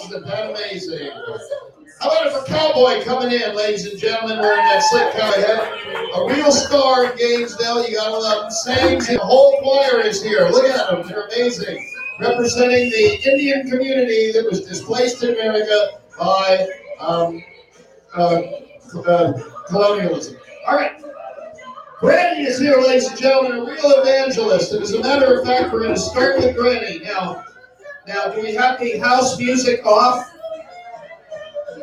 Isn't that amazing? How about if a cowboy coming in, ladies and gentlemen, wearing that slick cowboy hat? A real star in Gainesville. You gotta love them. Sings. The whole choir is here. Look at them. They're amazing. Representing the Indian community that was displaced in America by colonialism. All right. Granny is here, ladies and gentlemen, a real evangelist. And as a matter of fact, we're going to start with Granny. Now, do we have the house music off?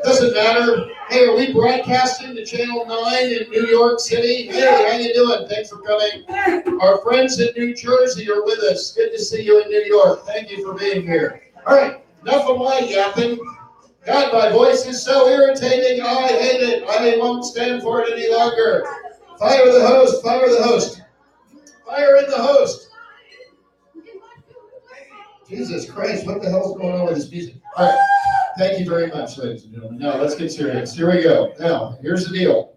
Doesn't matter. Hey, are we broadcasting to Channel 9 in New York City? Hey, how you doing? Thanks for coming. Our friends in New Jersey are with us. Good to see you in New York. Thank you for being here. All right, enough of my yapping. God, my voice is so irritating. I hate it. I won't stand for it any longer. Fire the host. Fire the host. Fire in the host. Jesus Christ, what the hell's going on with this music? All right. Thank you very much, ladies and gentlemen. Now, let's get serious. Here we go. Now, here's the deal.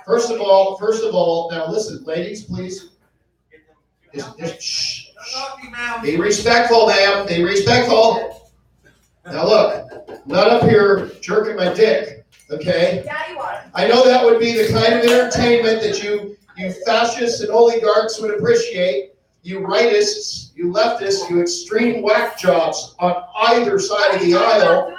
First of all, now listen, ladies, please. Just shh. Be respectful, ma'am. Be respectful. Now, look, I'm not up here jerking my dick, okay? Yeah, you are. I know that would be the kind of entertainment that you fascists and oligarchs would appreciate. You rightists, you leftists, you extreme whack jobs on either side of the aisle.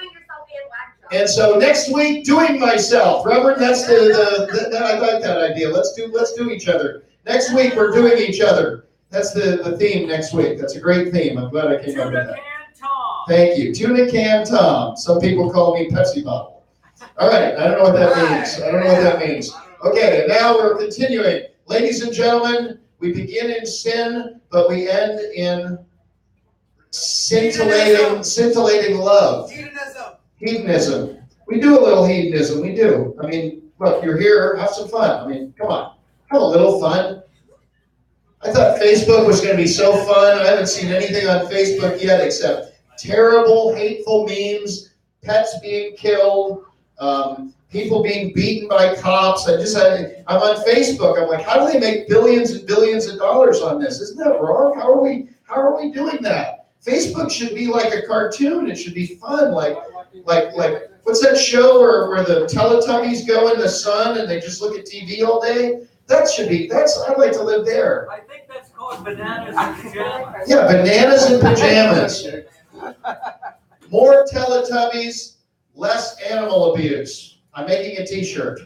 And so next week, doing myself, Reverend. That's I like that idea. Let's do each other. Next week we're doing each other. That's the theme next week. That's a great theme. I'm glad I came up with that. Tuna Can Tom. Thank you, Tuna Can Tom. Some people call me Pepsi Bottle. All right, I don't know what that means. Okay, and now we're continuing, ladies and gentlemen. We begin in sin, but we end in scintillating love. Hedonism. We do a little hedonism. We do. I mean, look, you're here. Have some fun. I mean, come on. Have a little fun. I thought Facebook was going to be so fun. I haven't seen anything on Facebook yet except terrible, hateful memes, pets being killed, people being beaten by cops. I'm on Facebook. I'm like, how do they make billions and billions of dollars on this? Isn't that wrong? How are we doing that? Facebook should be like a cartoon. It should be fun. Like what's that show where the Teletubbies go in the sun and they just look at TV all day? I'd like to live there. I think that's called Bananas in Pajamas. Yeah, Bananas in Pajamas. More Teletubbies, less animal abuse. I'm making a t-shirt.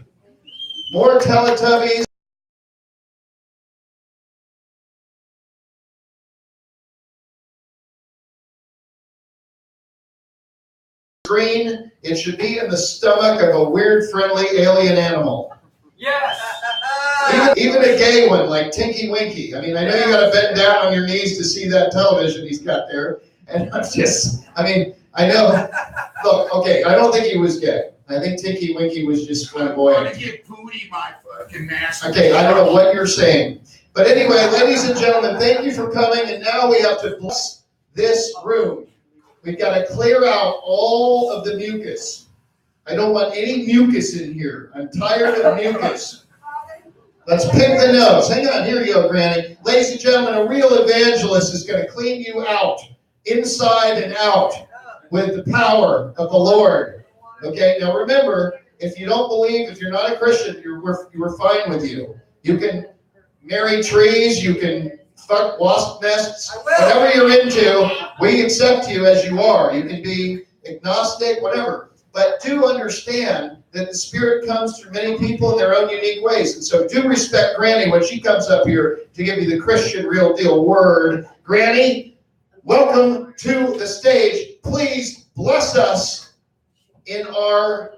More Teletubbies. Green, it should be in the stomach of a weird, friendly alien animal. Yes. Even a gay one like Tinky Winky. I mean, I know you got to bend down on your knees to see that television he's got there. And I know. Look, okay, I don't think he was gay. I think Tinky Winky was just flamboyant. I'm going to get booty my fucking mask. Okay, I don't know what you're saying. But anyway, ladies and gentlemen, thank you for coming. And now we have to bless this room. We've got to clear out all of the mucus. I don't want any mucus in here. I'm tired of mucus. Let's pick the nose. Hang on, here you go, Granny. Ladies and gentlemen, a real evangelist is going to clean you out, inside and out, with the power of the Lord. Okay, now remember, if you don't believe, if you're not a Christian, we're fine with you. You can marry trees, you can fuck wasp nests, whatever you're into, we accept you as you are. You can be agnostic, whatever. But do understand that the Spirit comes through many people in their own unique ways. And so do respect Granny when she comes up here to give you the Christian real deal word. Granny, welcome to the stage. Please bless us in our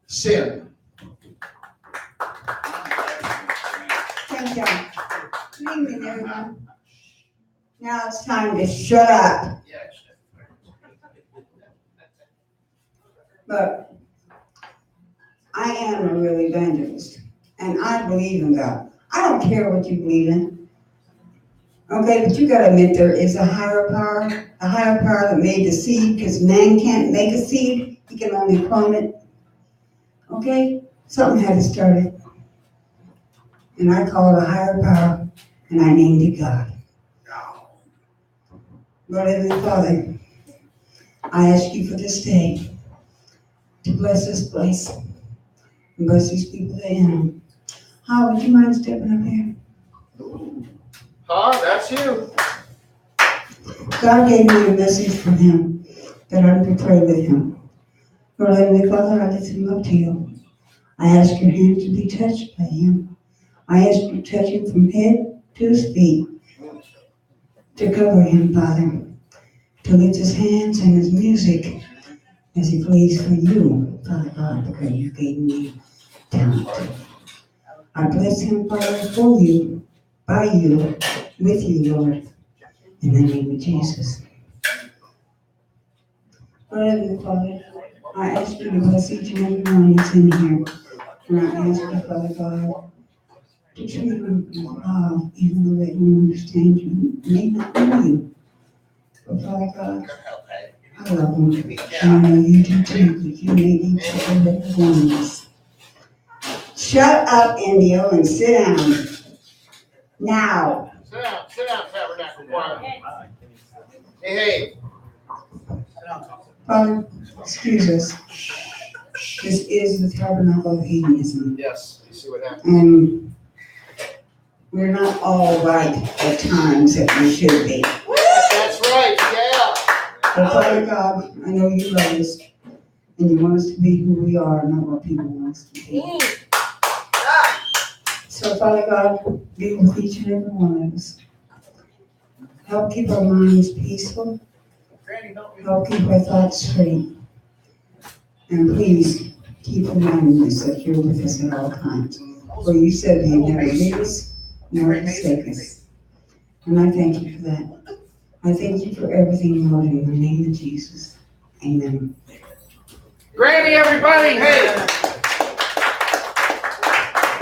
sin. Thank you. Good evening, everyone. Now it's time to shut up. But I am a real evangelist, and I believe in God. I don't care what you believe in. Okay, but you gotta admit there is a higher power that made the seed, because man can't make a seed, he can only clone it. Okay? Something had to start it. And I call it a higher power, and I named it God. Lord Heavenly Father, I ask you for this day to bless this place and bless these people that in them. How would you mind stepping up here? That's you. God gave me a message from him that I'm to pray with him. Lord Heavenly Father, I lift him up to you. I ask your hand to be touched by him. I ask you to touch him from head to his feet, to cover him, Father, to lift his hands and his music as he plays for you, Father God, because you gave me talent. I bless him, Father, for you, by you, with you, Lord, in the name of Jesus. Lord Heavenly Father, I ask you to bless each and every one that's in here. And I ask you, Father God, to treat them with love, even though they don't understand you, may not know you. But Father God, I love them. And I know you do too, because you made each and every one of us. Shut up, Indio, and sit down. Now. Sit down, Tabernacle Choir. Hey. Father, excuse us. This is the Tabernacle of Hedonism. Yes, you see what happened. And we're not all right at times that we should be. That's right, yeah. But Father God, I know you love us, and you want us to be who we are, not what people want us to be. So Father God, be with each and every one of us. Help keep our minds peaceful. Help keep our thoughts straight. And please keep reminding us that you're with us at all times. For you said you never leave us, nor forsake us. And I thank you for that. I thank you for everything, Lord, in the name of Jesus. Amen. Granny, everybody, hey!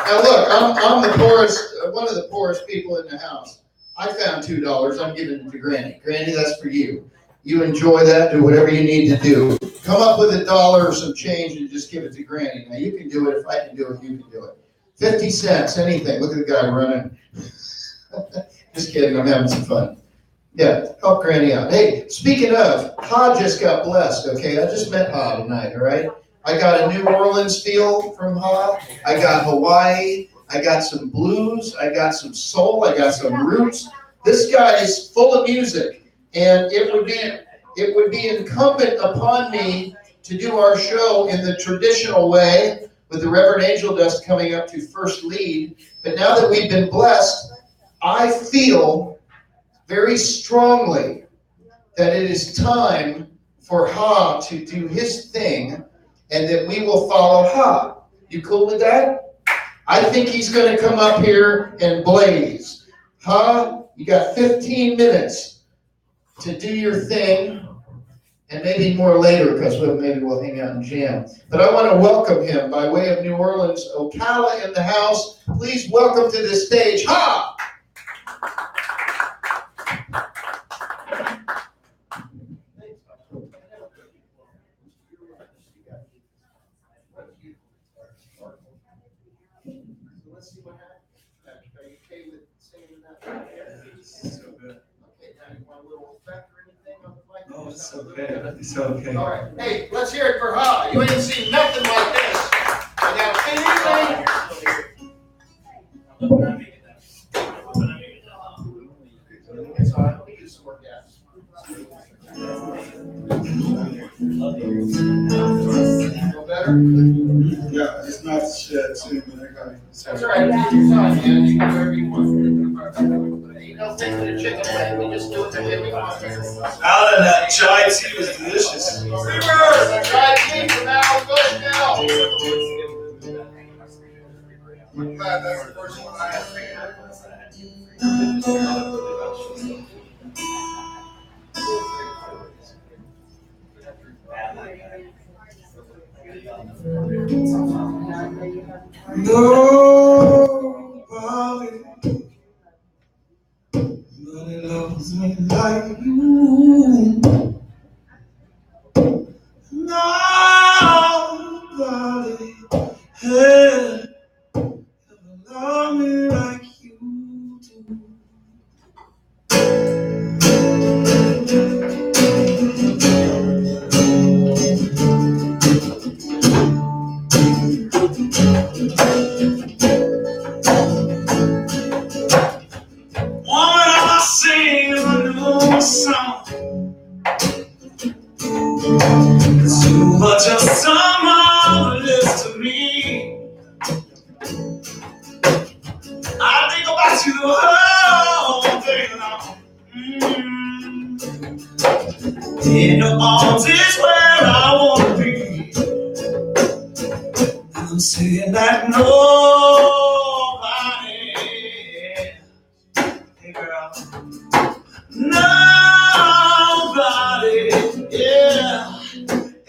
Now look, I'm the poorest, one of the poorest people in the house. I found $2. I'm giving it to Granny. Granny, that's for you. You enjoy that. Do whatever you need to do. Come up with $1 or some change and just give it to Granny. Now you can do it. If I can do it, you can do it. 50 cents, anything. Look at the guy running. Just kidding. I'm having some fun. Yeah, help Granny out. Hey, speaking of, Ha just got blessed. Okay, I just met Ha tonight. All right. I got a New Orleans feel from Ha. I got Hawaii. I got some blues. I got some soul. I got some roots. This guy is full of music. And it would be incumbent upon me to do our show in the traditional way with the Reverend Angel Dust coming up to first lead. But now that we've been blessed, I feel very strongly that it is time for Ha to do his thing and that we will follow Ha. You cool with that? I think he's going to come up here and blaze. Ha, you got 15 minutes to do your thing, and maybe more later because maybe we'll hang out and jam. But I want to welcome him by way of New Orleans, Ocala in the house. Please welcome to the stage, Ha! Let's see what happens. Are you okay with saying that? So good. Okay, now you want a little effect or anything on the mic? Oh, it's okay. It's okay. All right. Hey, let's hear it for Ha. You ain't seen nothing like this. I got anything. It's all right. Let me do some more gas. Feel better? Yeah, it's not shit too, but I got it. That's all right. Take your time, man. You can do whatever you want. You don't think with a chicken leg. We just do it the way we want. Out of that chai tea was delicious. Reverse! Try to keep from Al Bushnell. I'm glad that's the first one I have. Nobody loves me like you. Nobody has ever loved me like you do. 'Cause you were just someone list to me. I think about you all day long. In your arms is where I want to be. I'm saying that nobody, hey girl, nobody, yeah,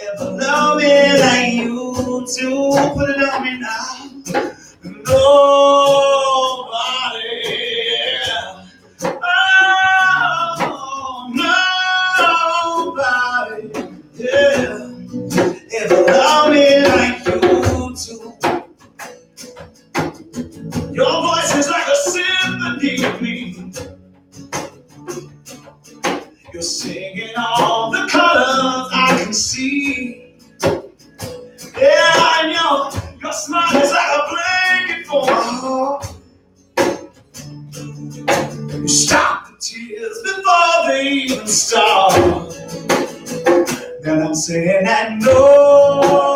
ever love me like you do. Put it on me now. Nobody, yeah. Oh, nobody, yeah, ever love me like you do. Your voice is like a symphony to me. You're singing all the colors I can see. Yeah, I know. Your smile is like a blanket for my heart. You stop the tears before they even start. Then I'm saying that nobody,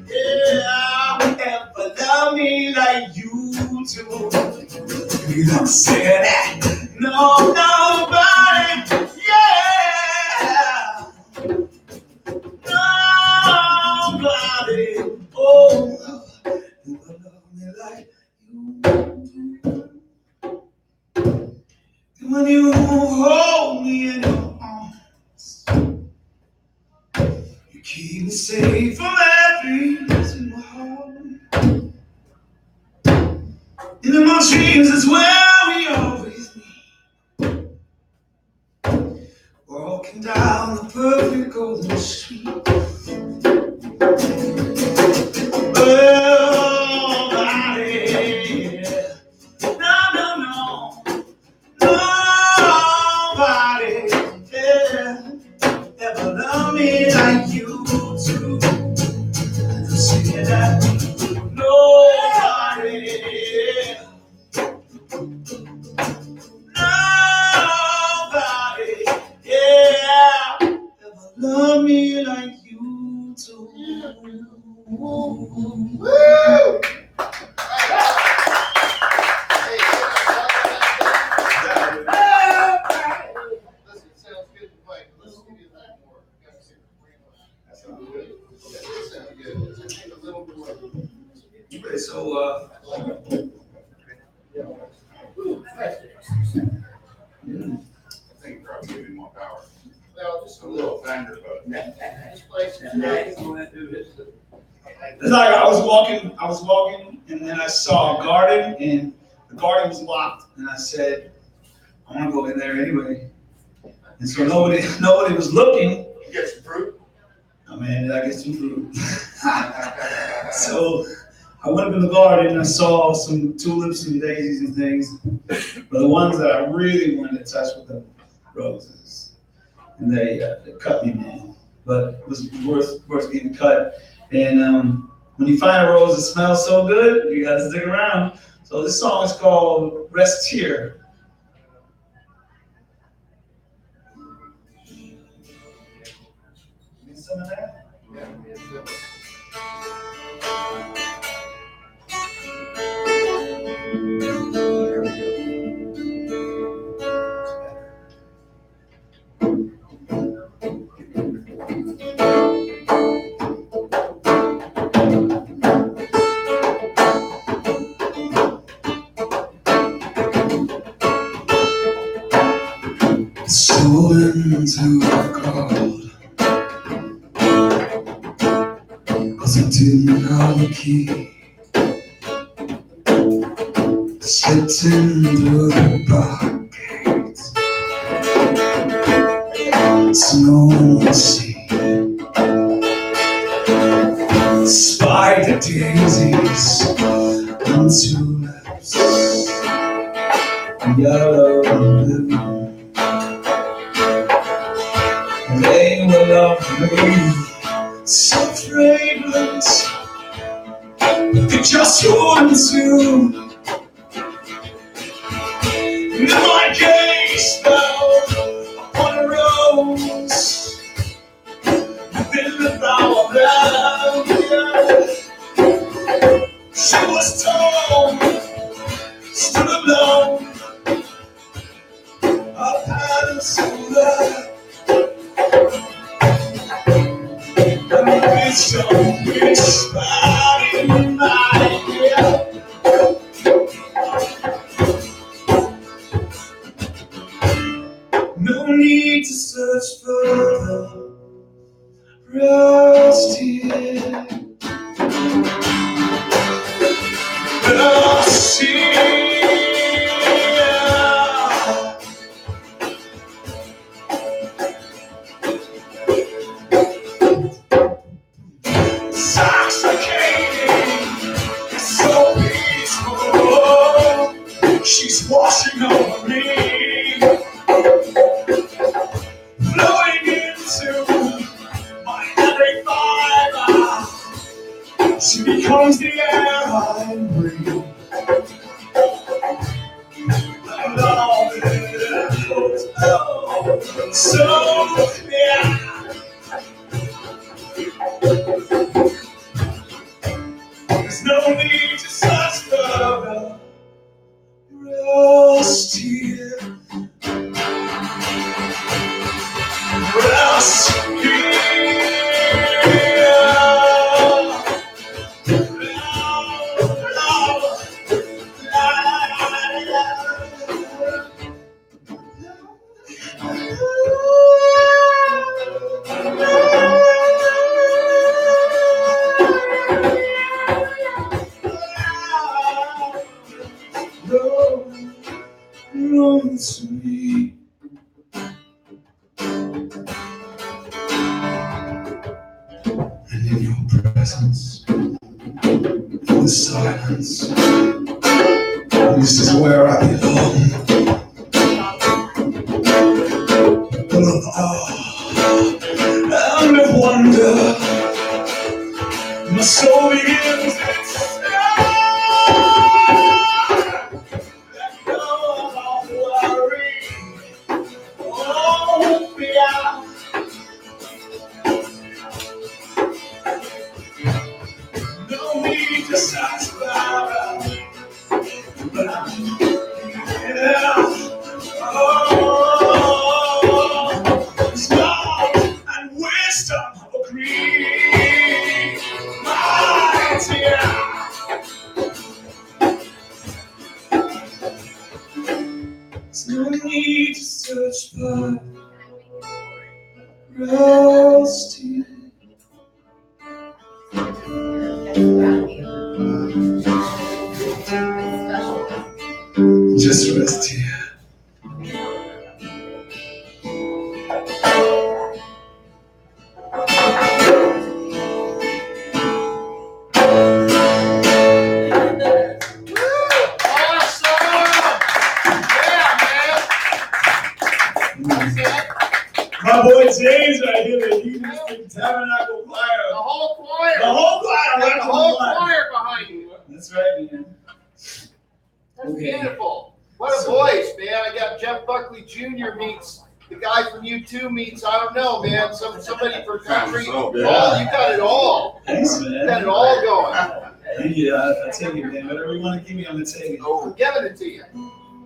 yeah, ever love me like you do. I'm saying that nobody, yeah, nobody, oh, ever love me like you do. When you hold me in your arms, you keep me safe from every single harm. And in my dreams is where we always meet, walking down the perfect golden street. Nobody, no, nobody, yeah, ever love me like you do. I'm saying that nobody, nobody, yeah, ever love me like you do. Woo! Listen, it sounds good to play. Let's give you that more. That sounds good. That sounds good. Let's take a little more. Okay, so I think probably give him more power. Well, just A little thunder, but. This place is Nice. You want to do this? it's like I was walking, and then I saw a garden, and the garden was locked, and I said, I want to go in there anyway. And so nobody was looking. You get some fruit? Oh man, I get some fruit. So I went up in the garden and I saw some tulips and daisies and things, but the ones that I really wanted to touch were the roses, and they cut me, man. But it was worth getting cut. And when you find a rose that smells so good, you gotta stick around. So this song is called "Rest Here." Need some of that? Stolen to God, 'cause I didn't have a key. Slipped in through the back gate, so no one would see. Spider daisies on tulips, yellow and blue. They were lovely, so fragrant, they just wouldn't do. In my gaze fell upon a rose within the bower of love. She was tall, stood alone, a palace of love. And the vision whispered in my ear. No need to search further, rest here, rest here. Intoxicating, so peaceful, she's washing over me. Flowing into my every fiber, she becomes the air I breathe. I love it, oh, so yeah. There's no need to search further, rest here. Rest Run to me. And in your presence, in the silence, this is where I belong. Full of awe and of wonder, my soul begins its let go of all worry, all fear. No need to satisfy, but I'm yeah. Oh, smart and wisdom agree, mighty. There's no need to search for rest here. Just rest here. My boy James right here, the Hedonism Tabernacle choir. The whole choir. The whole choir, Got right? the whole choir behind you. That's right, man. That's Okay. beautiful. What a voice, man. I got Jeff Buckley Jr. meets the guy from U2 meets, I don't know, man, somebody for country. So, Oh, you yeah. got it all. Thanks, man. You got it all going. Thank you. I take it, man. Whatever you want to give me, I'm gonna take it. Oh, we're giving it to you.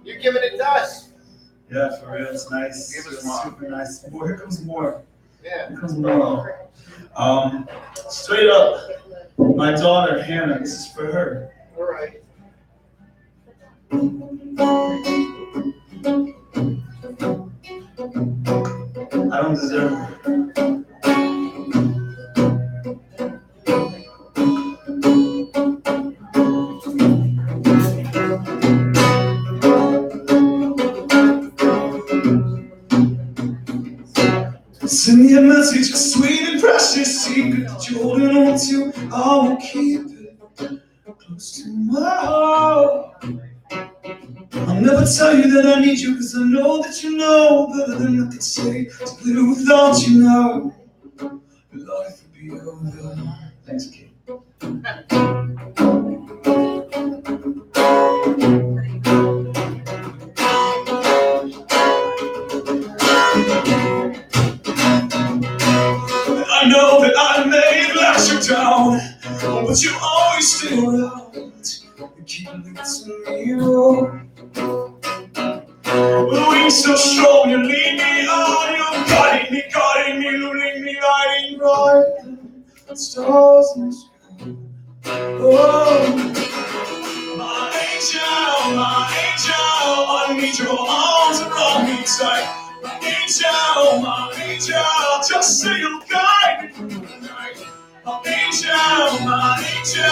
You're giving it to us. Yeah, for real. It's nice. Give us It's more. super nice. Boy, here comes more. Yeah. Here comes more. Straight up, my daughter Hannah. This is for her. All right. I don't deserve her. Send me a message, a sweet and precious secret that you're holding on to. I will keep it close to my heart. I'll never tell you that I need you, cause I know that you know better than I could say. To live without you now, life would be over. Thanks, kid. Running so strong, you lead me on. You're guiding me, luring me, lighting bright. Stars in the sky. Oh, my angel, I need your arms around me tight. My angel, just say you'll guide me through the night. My angel,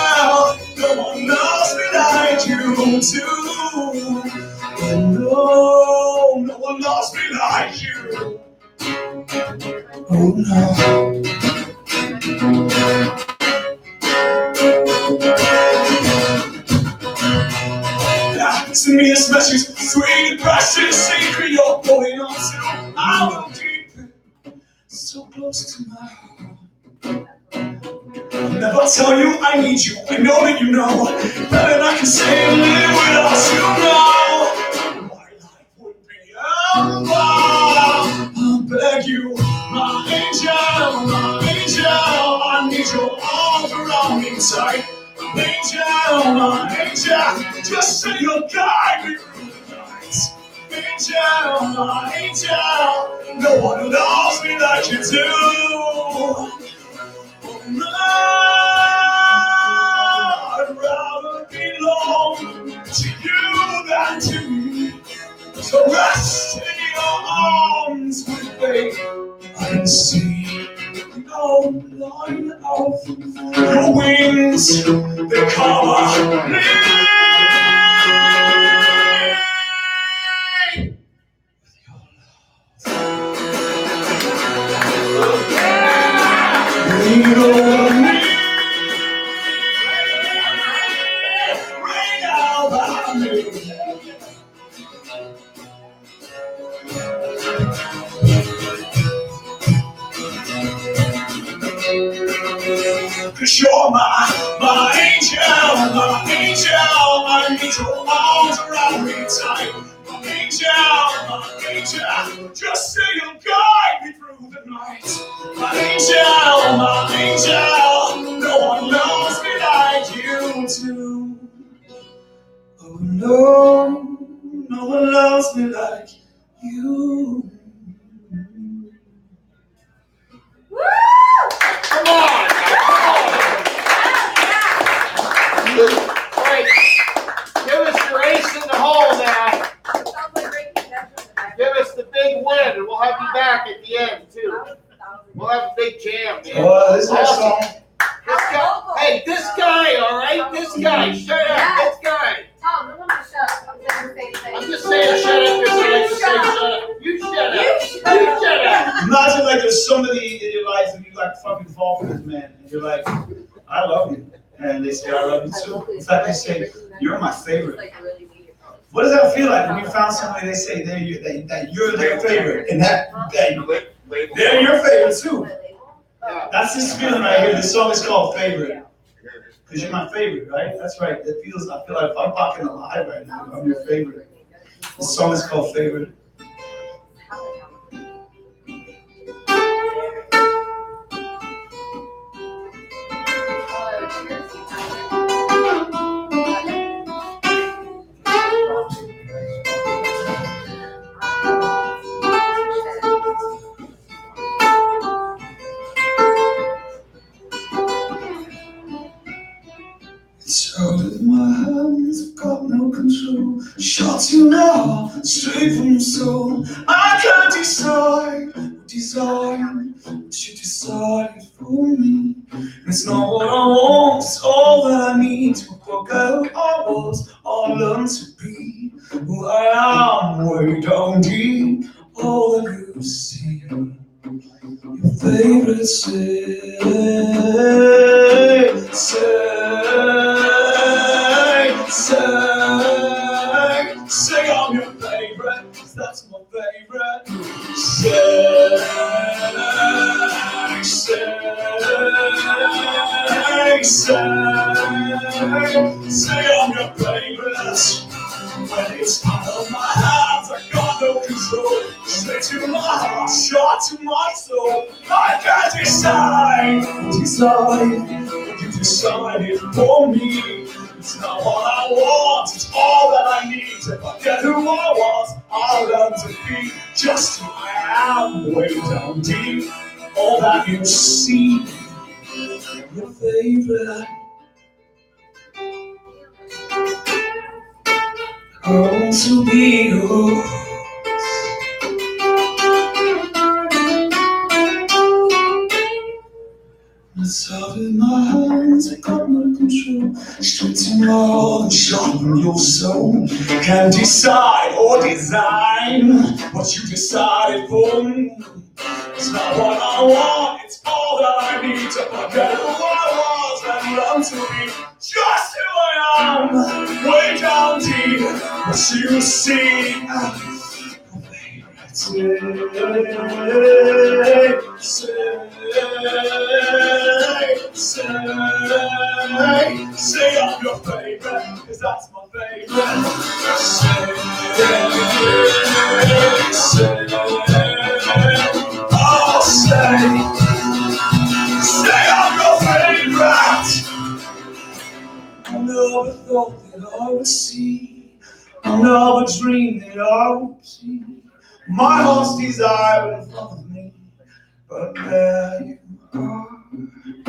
no one loves me like you do. No, no one loves me like you. Oh no. Send me this message, sweet and precious secret you're holding on to. I will keep it so close to my heart. I'll never tell you I need you. I know that you know better than I can say and live without you now. My life would be unbound. I'll beg you, my angel, I need your arms around me tight. My angel, just say you'll guide me through the night. My angel, no one loves me like you do. Oh no, I'd rather belong to you than to me. So rest in your arms with faith. I can see no line of your wings, they cover me. Lean over me, rain out by me. Cause you're my angel, I need your arms around me tight. My angel, just say you'll guide me through the night. My angel, no one loves me like you do. Oh no, no one loves me like you. Come on! Wait, give us your ace in the hole now. Give us the big win, and we'll have you back at the end, too. We'll have a big jam, man. Oh, this next song. This guy, hey, this guy, all right? This guy, shut up, this guy. Tom, I want to shut up. I'm just saying shut up because I like to say shut up. You shut up. You shut up. Imagine like there's somebody in your life and you like fucking fall for this man. And you're like, I love you. And they say, I love you too. In fact, they say, you're my favorite. What does that feel like when you found somebody they say that you're their favorite? And that they're your favorite too. That's this feeling right here. This song is called Favorite. Because you're my favorite, right? That's right. It feels, I feel like if I'm fucking alive right now, I'm your favorite. This song is called Favorite. So with my hands, I've got no control. Shot you now, straight from your soul. I can't decide what you decided for me. It's not what I want, it's all that I need to forget who I was, or learn to be who I am, way down deep. All that you see, your favorite say I'm your favorite, 'cause that's my favorite. Say I'm your favorite. When it's out of my hands, I got no control. Straight to my heart, shot to my soul. I can't decide what you decided for me. It's not what I want, it's all that I need to forget who I was. I I learned to be just who I am, way down deep. All that you see, your favorite. I want to be yours. It's out in my hands, I got no control. Straight to my heart and sharpen your soul. Can decide or design what you decided for me. It's not what I want, it's all that I need to forget who I was and learn to be just who I am. Way down deep, what you see. Say I'm your favorite, cause that's my favorite. Say I'm your favorite. I never thought that I would see, I never dreamed that I would see my heart's desire in front of me, but there you are. I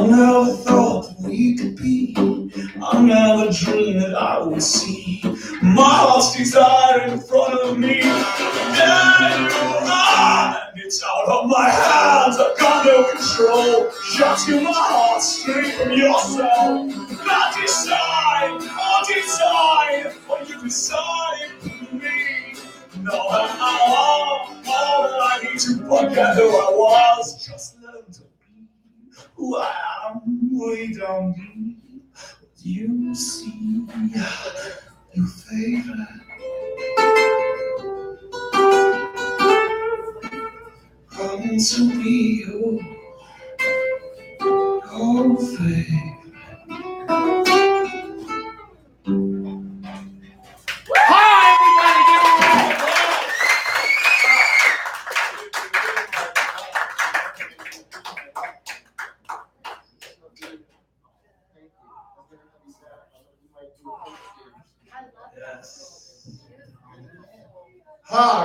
never thought that we could be, I never dreamed that I would see my heart's desire in front of me. There you are, and it's out of my hands, I've got no control. Shut to my heart straight from your soul. Not decide or decide what you decide for me. No, all that I need to forget who I was, just learn to be who I am, way down deep. You see, your favorite. I want to be your favorite.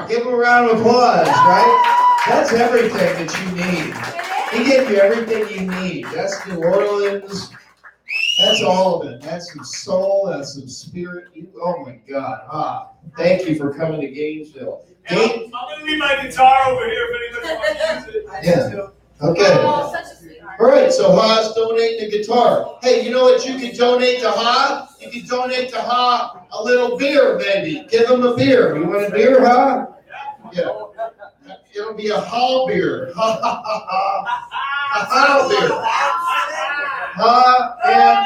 Give him a round of applause, right? That's everything that you need. He gave you everything you need. That's New Orleans. That's all of it. That's some soul. That's some spirit. Oh my God. Thank you for coming to Gainesville. I'm going to leave my guitar over here if anybody wants to use it. Yeah. Okay. Oh, such a sweetheart. All right, so Ha's donating the guitar. Hey, you know what you could donate to Ha? You could donate to Ha a little beer, maybe. Give him a beer. You want a beer, Ha? Yeah. It'll be a Ha beer. Ha, ha, ha, ha. A Ha beer. Ha, and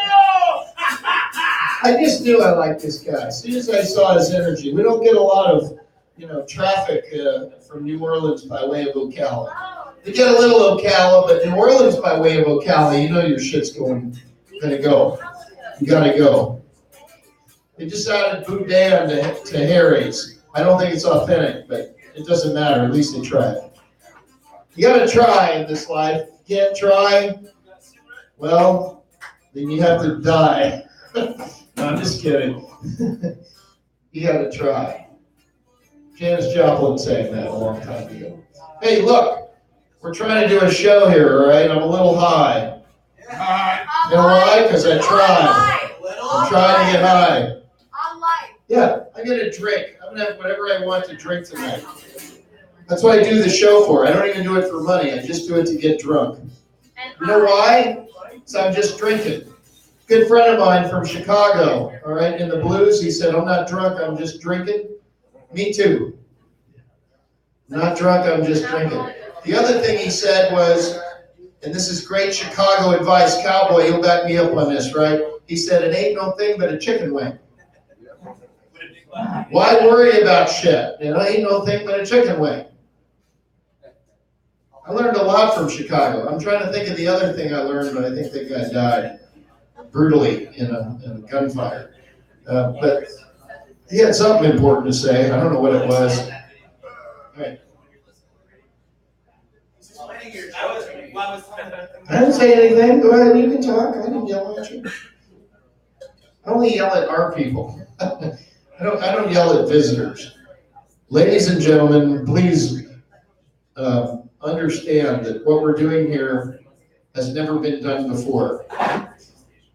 I just knew I liked this guy. As soon as I saw his energy. We don't get a lot of, traffic from New Orleans by way of Ocala. You get a little Ocala, but New Orleans by way of Ocala, your shit's gonna go. You gotta go. They just added Boudin to Harry's. I don't think it's authentic, but it doesn't matter. At least they tried. You gotta try in this life. You can't try, well, then you have to die. No, I'm just kidding. You gotta try. Janis Joplin sang that a long time ago. Hey, look. We're trying to do a show here, all right? I'm a little high. You know why? Because I tried. I'm trying to get high. On life. Yeah, I'm going to drink. I'm going to have whatever I want to drink tonight. That's what I do the show for. I don't even do it for money. I just do it to get drunk. You know why? So I'm just drinking. Good friend of mine from Chicago, all right, in the blues, he said, I'm not drunk, I'm just drinking. Me too. Not drunk, I'm just drinking. The other thing he said was, and this is great Chicago advice, Cowboy, you'll back me up on this, right? He said, it ain't no thing but a chicken wing. Why worry about shit? It ain't no thing but a chicken wing. I learned a lot from Chicago. I'm trying to think of the other thing I learned, but I think that guy died brutally in a gunfire. But he had something important to say. I don't know what it was. All right. I didn't say anything. Go ahead, you can talk. I didn't yell at you. I only yell at our people. I don't yell at visitors. Ladies and gentlemen, please understand that what we're doing here has never been done before.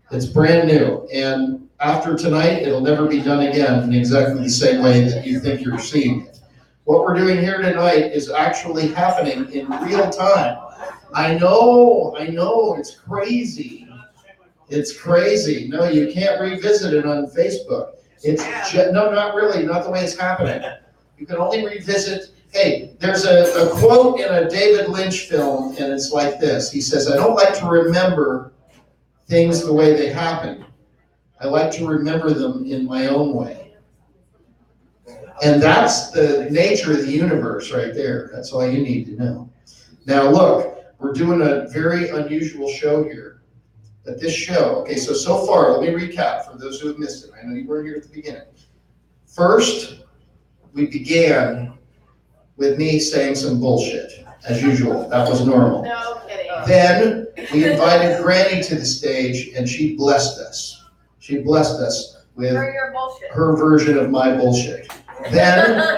It's brand new, and after tonight, it'll never be done again in exactly the same way that you think you're seeing it. What we're doing here tonight is actually happening in real time. I know, it's crazy. It's crazy. No, you can't revisit it on Facebook. No, not really, not the way it's happening. You can only revisit. Hey, there's a quote in a David Lynch film, and it's like this. He says, I don't like to remember things the way they happen. I like to remember them in my own way. And that's the nature of the universe right there. That's all you need to know. Now look, we're doing a very unusual show here. But this show, okay, so far, let me recap for those who have missed it. I know you weren't here at the beginning. First, we began with me saying some bullshit, as usual. That was normal. No kidding. Then we invited Granny to the stage, and she blessed us. She blessed us with For your bullshit. her version of my bullshit. Then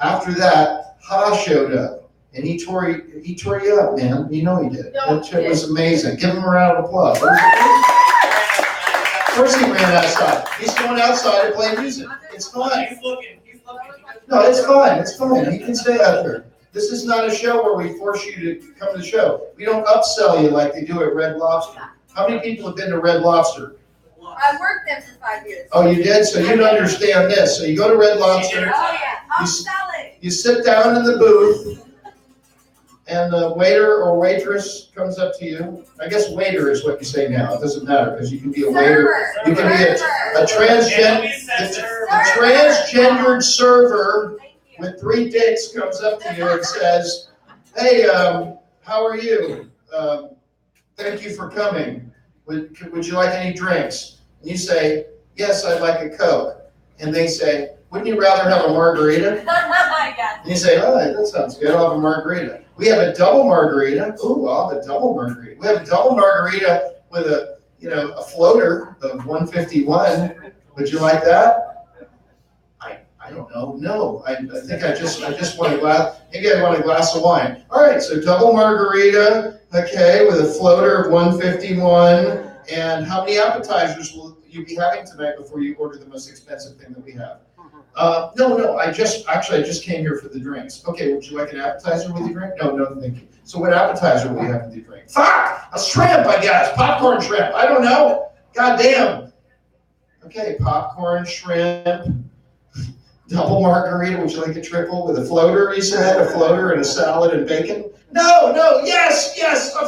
after that, Ha showed up, and he tore you up, man. You know he did. No, That shit was amazing. Give him a round of applause. Of course he ran outside. He's going outside to play music. It's fine. He's looking. No, it's fine. It's fine. He can stay out there. This is not a show where we force you to come to the show. We don't upsell you like they do at Red Lobster. How many people have been to Red Lobster? I've worked there for 5 years. Oh, you did? So you don't understand this. So you go to Red Lobster, Oh, yeah. I'm selling. you sit down in the booth, and the waiter or waitress comes up to you. I guess waiter is what you say now. It doesn't matter because you can be a waiter. You can be a transgendered server with 3 dicks comes up to you and says, hey, how are you? Thank you for coming. Would you like any drinks? And you say, yes, I'd like a Coke. And they say, wouldn't you rather have a margarita? Yeah. And you say, oh, that sounds good. I'll have a margarita. We have a double margarita. Ooh, I'll have a double margarita. We have a double margarita with a floater of 151. Would you like that? I don't know. No, I think I just want a glass. Maybe I want a glass of wine. All right, so double margarita, okay, with a floater of 151. And how many appetizers will you be having tonight before you order the most expensive thing that we have? No, I just came here for the drinks. Okay, would you like an appetizer with your drink? No, thank you. So what appetizer will you have with your drink? Fuck! A shrimp, I guess. Popcorn shrimp. I don't know. God damn. Okay, popcorn shrimp. Double margarita, would you like a triple with a floater, you said? A floater and a salad and bacon? No, yes,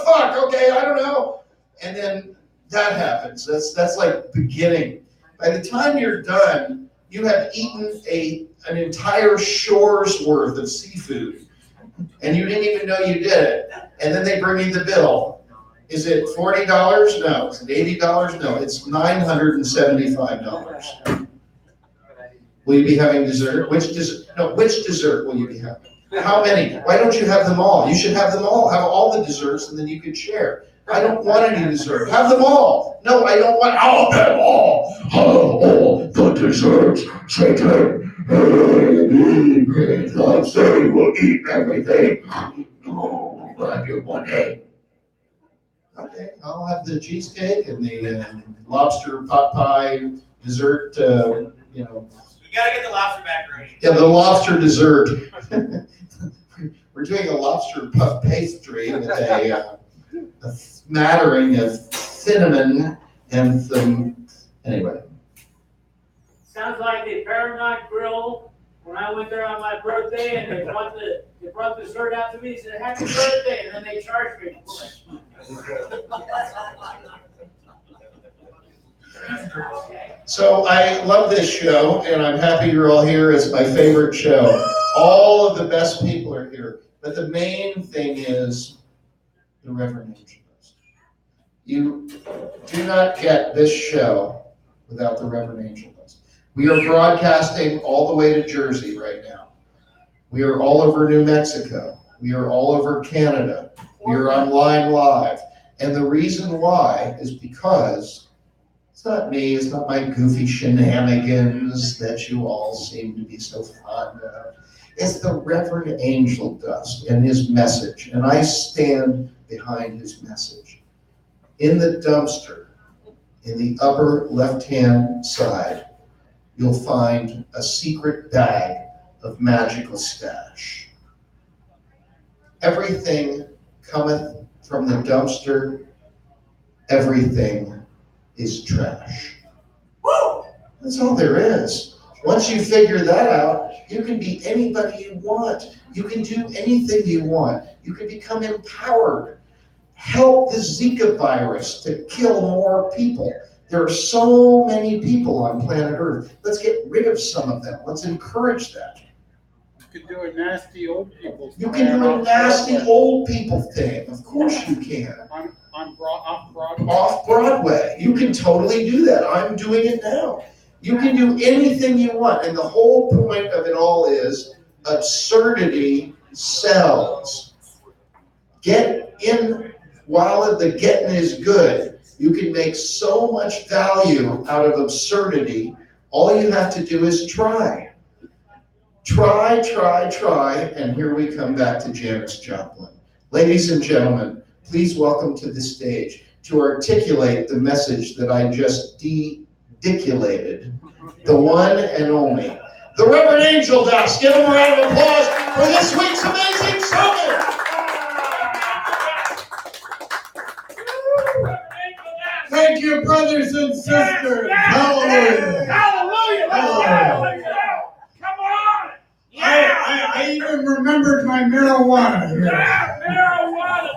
fuck, okay, I don't know. And then that happens. That's like beginning. By the time you're done, you have eaten an entire shore's worth of seafood. And you didn't even know you did it. And then they bring you the bill. Is it $40? No. Is it $80? No, it's $975. Will you be having dessert? Which dessert will you be having? How many? Why don't you have them all? You should have them all. Have all the desserts, and then you could share. I don't want any dessert. Have them all. No, I don't want all of them all. All the desserts. Chicken. Lobster will eat everything. Oh, I'll have your one egg. Okay, I'll have the cheesecake and the lobster pot pie dessert. You gotta get the lobster macaroni. Yeah, the lobster dessert. We're doing a lobster puff pastry with a smattering of cinnamon and some. Anyway. Sounds like the Paramount Grill. When I went there on my birthday, and they brought dessert out to me, said "Happy birthday," and then they charged me. So I love this show, and I'm happy you're all here. It's my favorite show. All of the best people are here. But the main thing is the Reverend Angel Dust. You do not get this show without the Reverend Angel Dust. We are broadcasting all the way to Jersey right now. We are all over New Mexico. We are all over Canada. We are online live. And the reason why is because It's not me, it's not my goofy shenanigans that you all seem to be so fond of. It's the Reverend Angel Dust and his message, and I stand behind his message. In the dumpster, in the upper left-hand side, you'll find a secret bag of magical stash. Everything cometh from the dumpster, everything is trash. Woo! That's all there is. Once you figure that out, you can be anybody you want. You can do anything you want. You can become empowered. Help the Zika virus to kill more people. There are so many people on planet Earth. Let's get rid of some of them. Let's encourage that. You can do a nasty old people. You can do a nasty old people thing. Of course you can. Off Broadway. Off Broadway. You can totally do that. I'm doing it now. You can do anything you want. And the whole point of it all is absurdity sells. Get in while the getting is good. You can make so much value out of absurdity. All you have to do is try. Try, and here we come back to Janis Joplin. Ladies and gentlemen, please welcome to the stage to articulate the message that I just dediculated, the one and only, the Reverend Angel Dust. Give him a round of applause for this week's amazing sermon. Thank you, brothers and sisters. Hallelujah. Hallelujah. Hallelujah. Come on. I even remembered my marijuana here. Marijuana.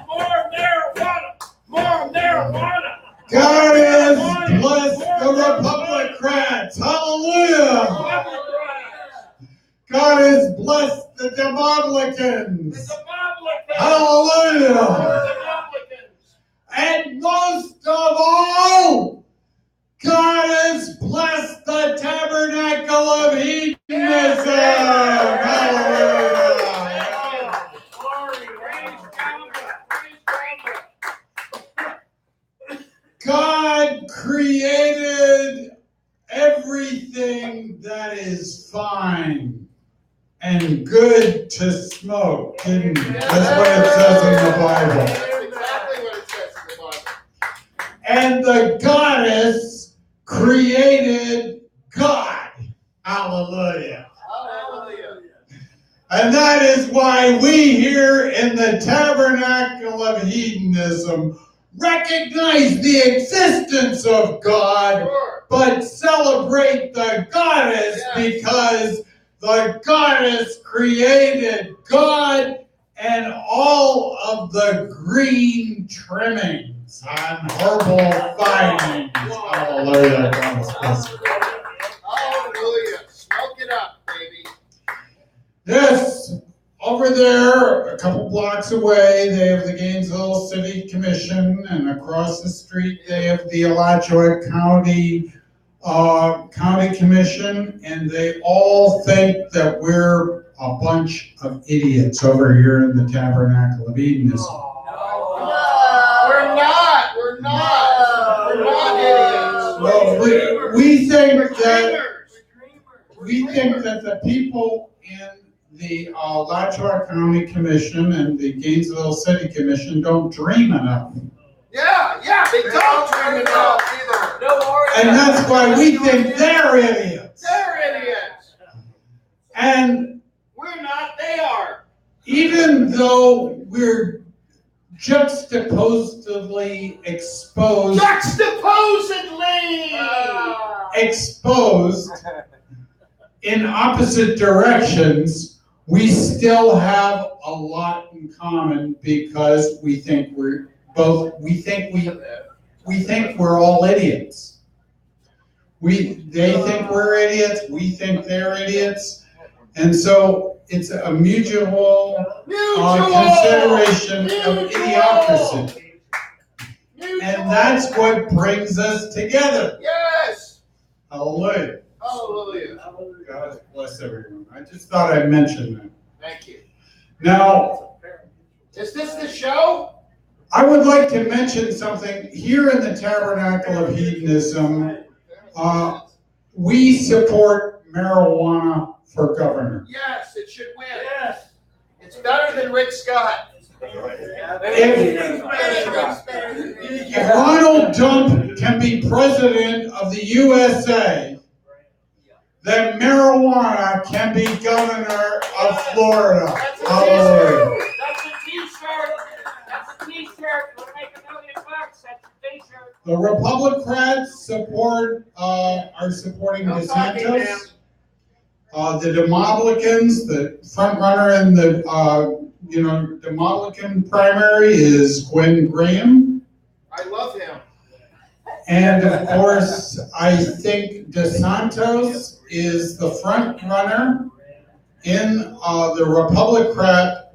More marijuana. God has blessed the Republicans. Hallelujah. God has blessed the Demoblicans. Hallelujah. And most of all, God has blessed the Tabernacle of Hedonism. Hallelujah. God created everything that is fine and good to smoke, didn't he? That's what it says in the Bible. That's exactly what it says in the Bible. And the goddess created God. Hallelujah. Hallelujah. And that is why we here in the Tabernacle of Hedonism recognize the existence of God, but celebrate the goddess because the goddess created God and all of the green trimmings on herbal findings. Hallelujah. Hallelujah. Smoke it up, baby. Yes, over there, a couple blocks away, they have the Gainesville City Commission, and across the street, they have the Alachua County Commission, and they all think that we're a bunch of idiots over here in the Tabernacle of Hedonism. We're not. We're not. We're not idiots. Well, we think that the people in the Alachua County Commission and the Gainesville City Commission don't dream enough. Yeah, they don't dream it up either. Don't worry. And that's why we think they're idiots. They're idiots. And We're not, they are. even though we're juxtaposively exposed in opposite directions, we still have a lot in common because we think we're all idiots. They think we're idiots, we think they're idiots, and so it's a mutual consideration of idiocracy. And that's what brings us together. Yes. Hallelujah. Hallelujah. God bless everyone. I just thought I'd mention that. Thank you. Now, Is this the show? I would like to mention something here in the Tabernacle of Hedonism. We support marijuana for governor. Yes, it should win. Yes. It's better than Rick Scott. If Ronald Trump can be president of the USA, then marijuana can be governor of Florida. Hallelujah. That's a t-shirt. That's a t-shirt. We'll make $1 million. That's a t-shirt. The Republicans are supporting DeSantis. The Demoblicans, the front runner in the Demoblicon primary is Gwen Graham. I love him. And of course, I think DeSantis is the front runner in the Republican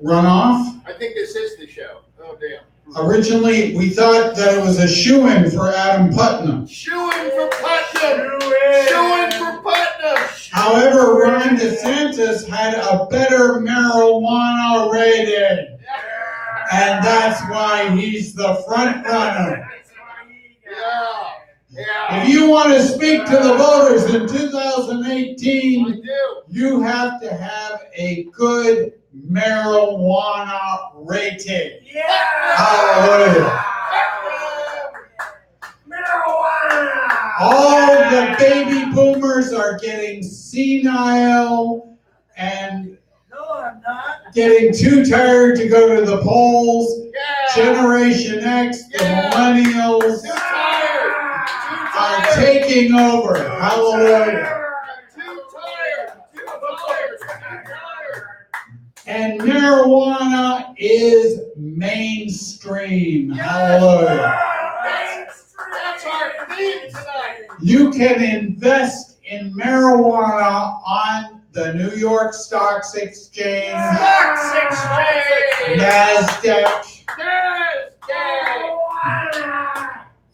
runoff. I think this is the show. Oh, damn. Originally, we thought that it was a shoo-in for Adam Putnam. Shoo-in for Putnam. Shoo-in for Putnam. However, Ron DeSantis had a better marijuana rating. And that's why he's the front runner. Yeah. If you want to speak to the voters in 2018, you have to have a good marijuana rating. Hallelujah. Marijuana. All the baby boomers are getting senile and getting too tired to go to the polls. Generation X, the millennials are taking over. Hallelujah. And marijuana is mainstream. Hallelujah. That's our theme tonight. You can invest in marijuana on the New York Stock Exchange, NASDAQ,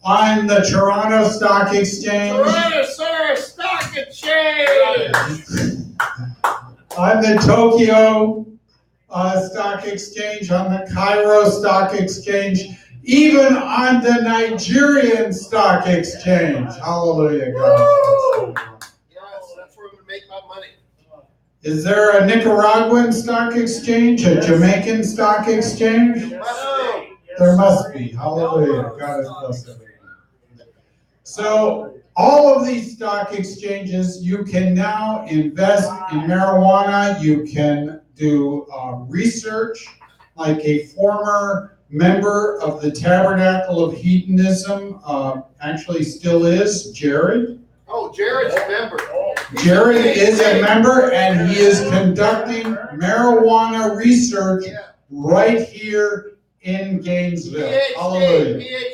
on the Toronto Stock Exchange, Stock Exchange. on the Tokyo Stock Exchange, on the Cairo Stock Exchange, even on the Nigerian Stock Exchange. Hallelujah, God. Yes, that's where I'm going to make my money. Is there a Nicaraguan stock exchange, a Jamaican stock exchange? There must be. Hallelujah. God is blessed. So, all of these stock exchanges, you can now invest in marijuana. You can do research, like a former member of the Tabernacle of Hedonism, actually still is, Jared. Oh, Jared's a member. Jared is a member, and he is conducting marijuana research right here in Gainesville. Hallelujah. PhD.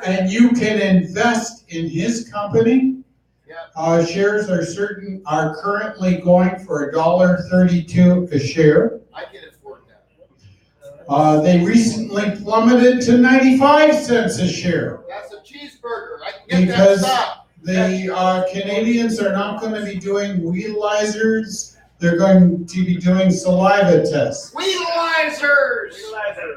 And you can invest in his company. Shares are currently going for $1.32 a share. I can afford that. They recently plummeted to 95 cents a share. That's a cheeseburger. I can get Because that stock. the Canadians are not going to be doing weedalizers. They're going to be doing saliva tests. Weedalizers!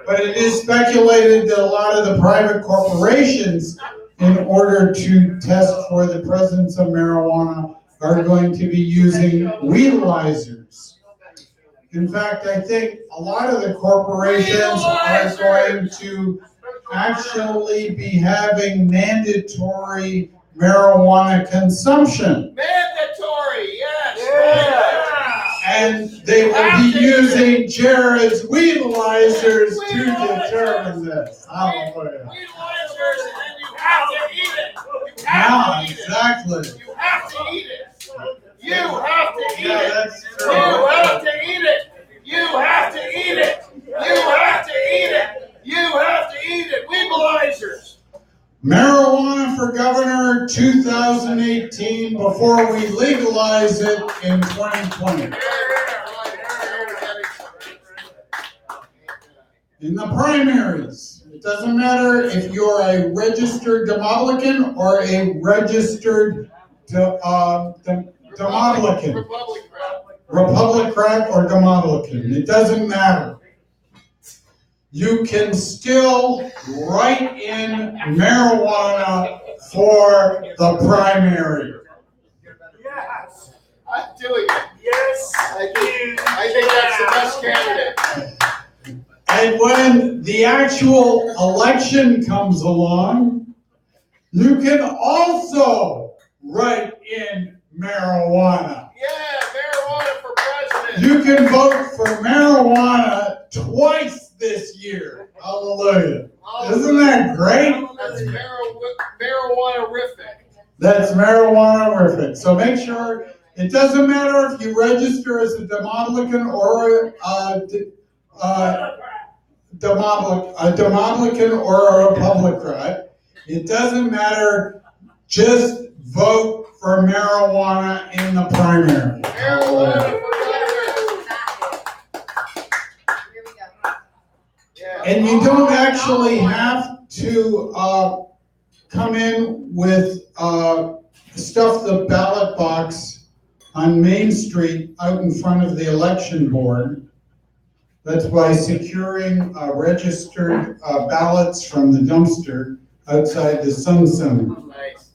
But it is speculated that a lot of the private corporations, in order to test for the presence of marijuana, are going to be using weedalizers. In fact, I think a lot of the corporations are going to actually be having mandatory marijuana consumption. Mandatory, yes. And they will be using Jared's weedalizers to determine this. Hallelujah. Weedalizers, and then you have to eat it. You Yeah, have to eat it. exactly. You have to eat it. You have to eat Yeah, it. that's You true. have to eat it. You have to eat it. You have to eat it. You have to eat it. Weedalizers. Marijuana for Governor 2018 before we legalize it in 2020. In the primaries, it doesn't matter if you're a registered Demoblicon or a registered Demoblicon. Republican or Demoblicon. It doesn't matter. you can still write in marijuana for the primary. Yes. I'm doing it. Yes. I think that's the best candidate. And when the actual election comes along, you can also write in marijuana. Yeah, marijuana for president. You can vote for marijuana twice this year. Hallelujah. Isn't that great? That's marijuana-rific. That's marijuana-rific. So make sure, it doesn't matter if you register as a Democratic or a Democratic or a Republican. It doesn't matter. Just vote for marijuana in the primary. Marijuana for president. Here we go. Yeah. And you don't actually have to come in with stuff the ballot box on Main Street out in front of the election board. That's by securing registered ballots from the dumpster outside the Sun Center. Nice.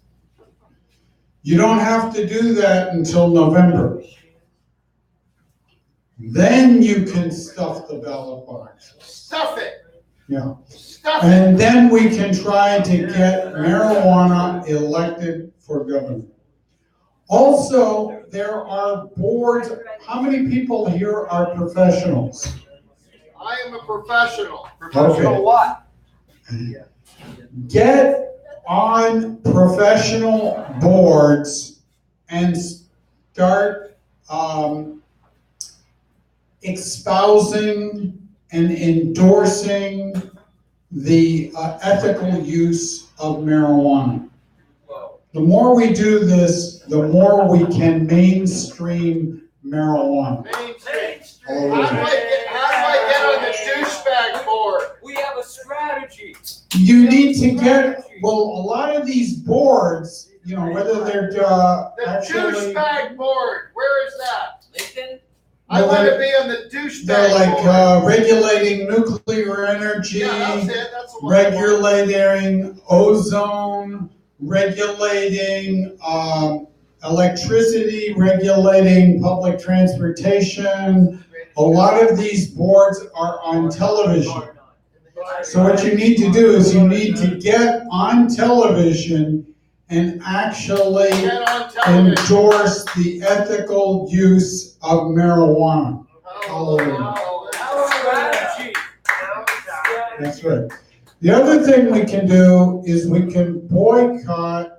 You don't have to do that until November. Then you can stuff the ballot box. Stuff it. Yeah. Stuff it. And then we can try to get marijuana elected for governor. Also, there are boards. How many people here are professionals? I am a professional. Okay. What? Get on professional boards and start espousing and endorsing the ethical use of marijuana. The more we do this, the more we can mainstream marijuana. Mainstream. All How over. do I get on the douchebag board? We have a strategy. You need to get, well, a lot of these boards, you know, whether they're The actually, douchebag board. Where is that? Lincoln? I No, want to they're- be on the douchebag they're like board. regulating nuclear energy, Yeah, that's it. That's the one. I want. regulating ozone, regulating electricity, regulating public transportation. A lot of these boards are on television. So what you need to do is you need to get on television and actually Get on television. endorse the ethical use of marijuana. Oh, Strategy. That's right. The other thing we can do is we can boycott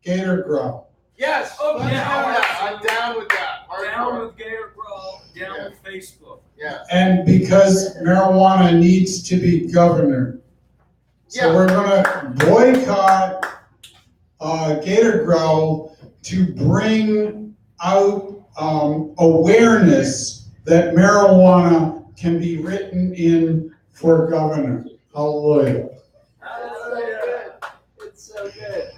Gator Grow. yes. Oh, Let's do yeah. that. I'm down with that. Down Hardcore. with Gator Grow, down with Facebook. Yeah. And because marijuana needs to be governor. So Yeah. we're gonna boycott Gator Grow to bring out awareness that marijuana can be written in for governor. Hallelujah. It's so good.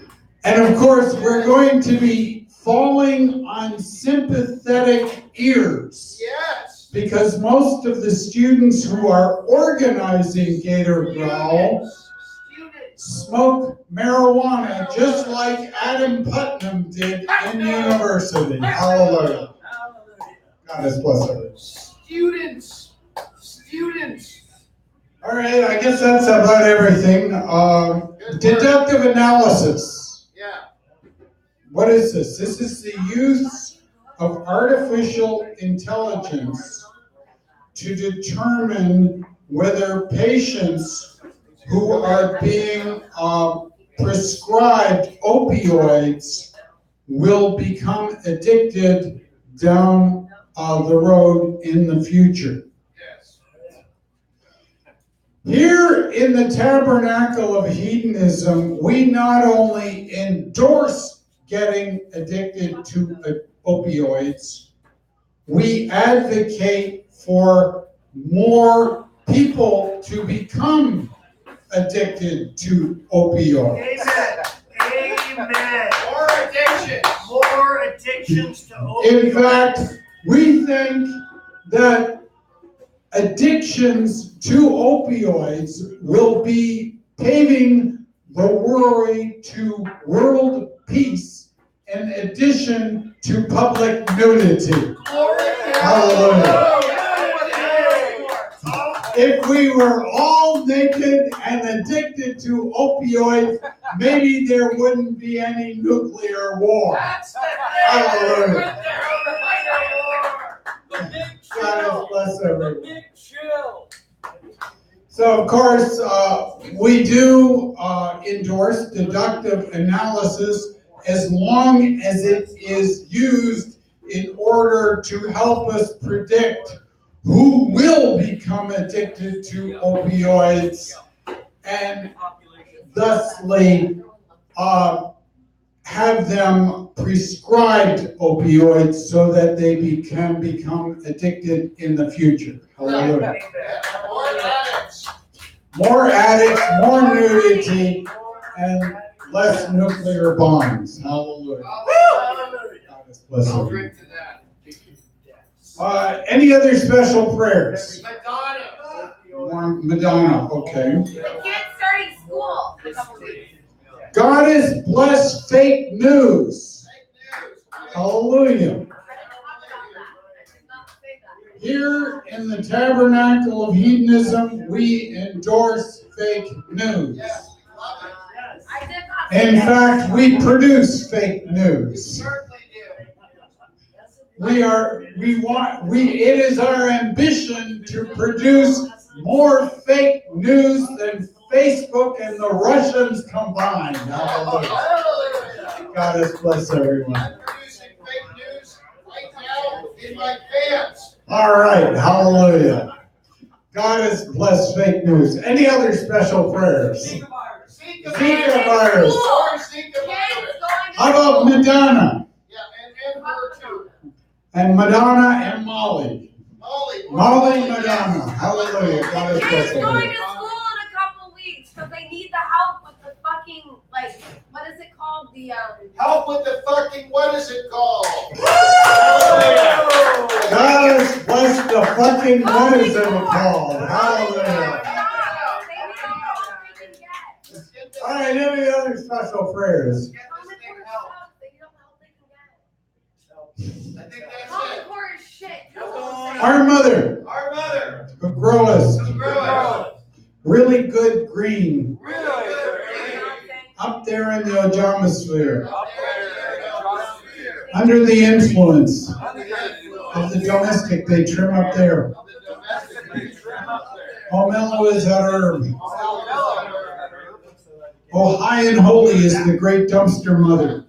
And of course, we're going to be falling on sympathetic ears. Yes. Because most of the students who are organizing Gator Grow smoke marijuana just like Adam Putnam did in university. Hallelujah. God has blessed us. Students. All right, I guess that's about everything. Deductive analysis. Yeah. What is this? This is the use of artificial intelligence to determine whether patients who are being prescribed opioids will become addicted down the road in the future. Yes. Here in the Tabernacle of Hedonism, we not only endorse getting addicted to opioids, we advocate for more people to become addicted to opioids. Amen. Amen. More addiction. More addictions to opioids. In fact, we think that addictions to opioids will be paving the way to world peace in addition to public nudity. Hallelujah. If we were all naked and addicted to opioids, maybe there wouldn't be any nuclear war. Hallelujah. God bless everyone. So, of course, we do endorse deductive analysis as long as it is used in order to help us predict who will become addicted to opioids and thusly have them prescribed opioids so that they can become addicted in the future. Hallelujah. More addicts, more nudity, and less nuclear bombs. Hallelujah. Bless you. Any other special prayers? Madonna, okay. The kids starting school in a couple weeks. God has blessed fake news. Hallelujah. Here in the Tabernacle of Hedonism, we endorse fake news. In fact, we produce fake news. It is our ambition to produce more fake news than Facebook and the Russians combined. Hallelujah. God has blessed everyone. All right, hallelujah. God has blessed fake news. Any other special prayers? Zika virus. How about Madonna? And Madonna and Molly. Molly, Madonna. Hallelujah. God has blessed Kids going everyone. to school in a couple weeks because they need the help with the fucking, like, what is it called? The, Help with the fucking, what is it called? God has blessed the fucking, what is it called? Hallelujah. All right, any other special prayers? Our mother, who groweth really good green up there in the Ojomosphere, under the influence of the domestic they trim up there. Oh, mellow is that herb. Oh, high and holy is the great dumpster mother.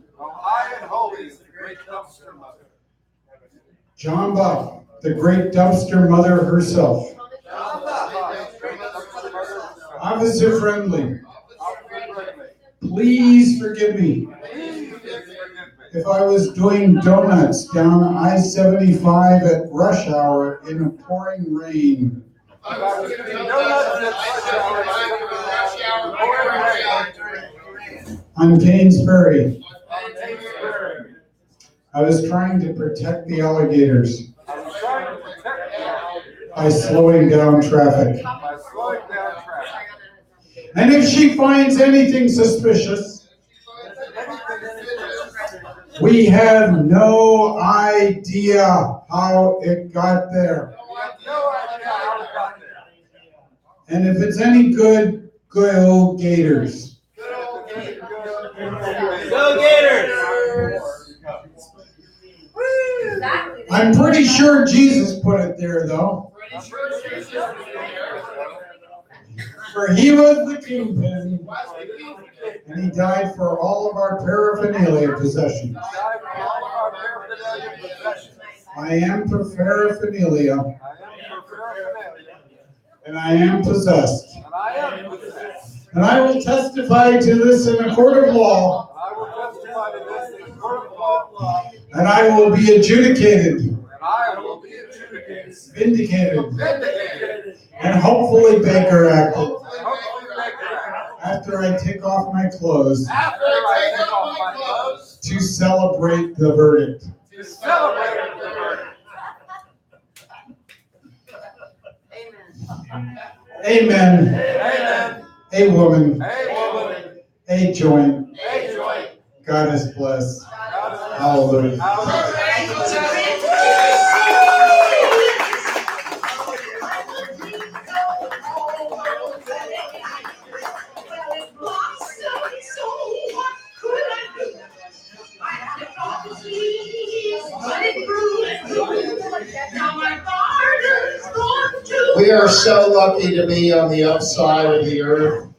John Buck, the great dumpster mother herself. Officer Friendly, please forgive me if I was doing donuts down I-75 at rush hour in a pouring rain. On Payne's Ferry. I was trying to protect the alligators by slowing down traffic. And if she finds anything suspicious, we have no idea how it got there. And if it's any good, good old gators. Go Gators! I'm pretty sure Jesus put it there, though. For he was the kingpin, and he died for all of our paraphernalia possessions. I am for paraphernalia, and I am possessed. And I will testify to this in a court of law. And I will be adjudicated, vindicated, and hopefully Baker acted after I take off my clothes to celebrate the verdict. Amen. Amen. A woman. Hey, woman. A joint. Hey, joy. God is blessed. God is blessed. Hallelujah. We are so lucky to be on the upside of the earth,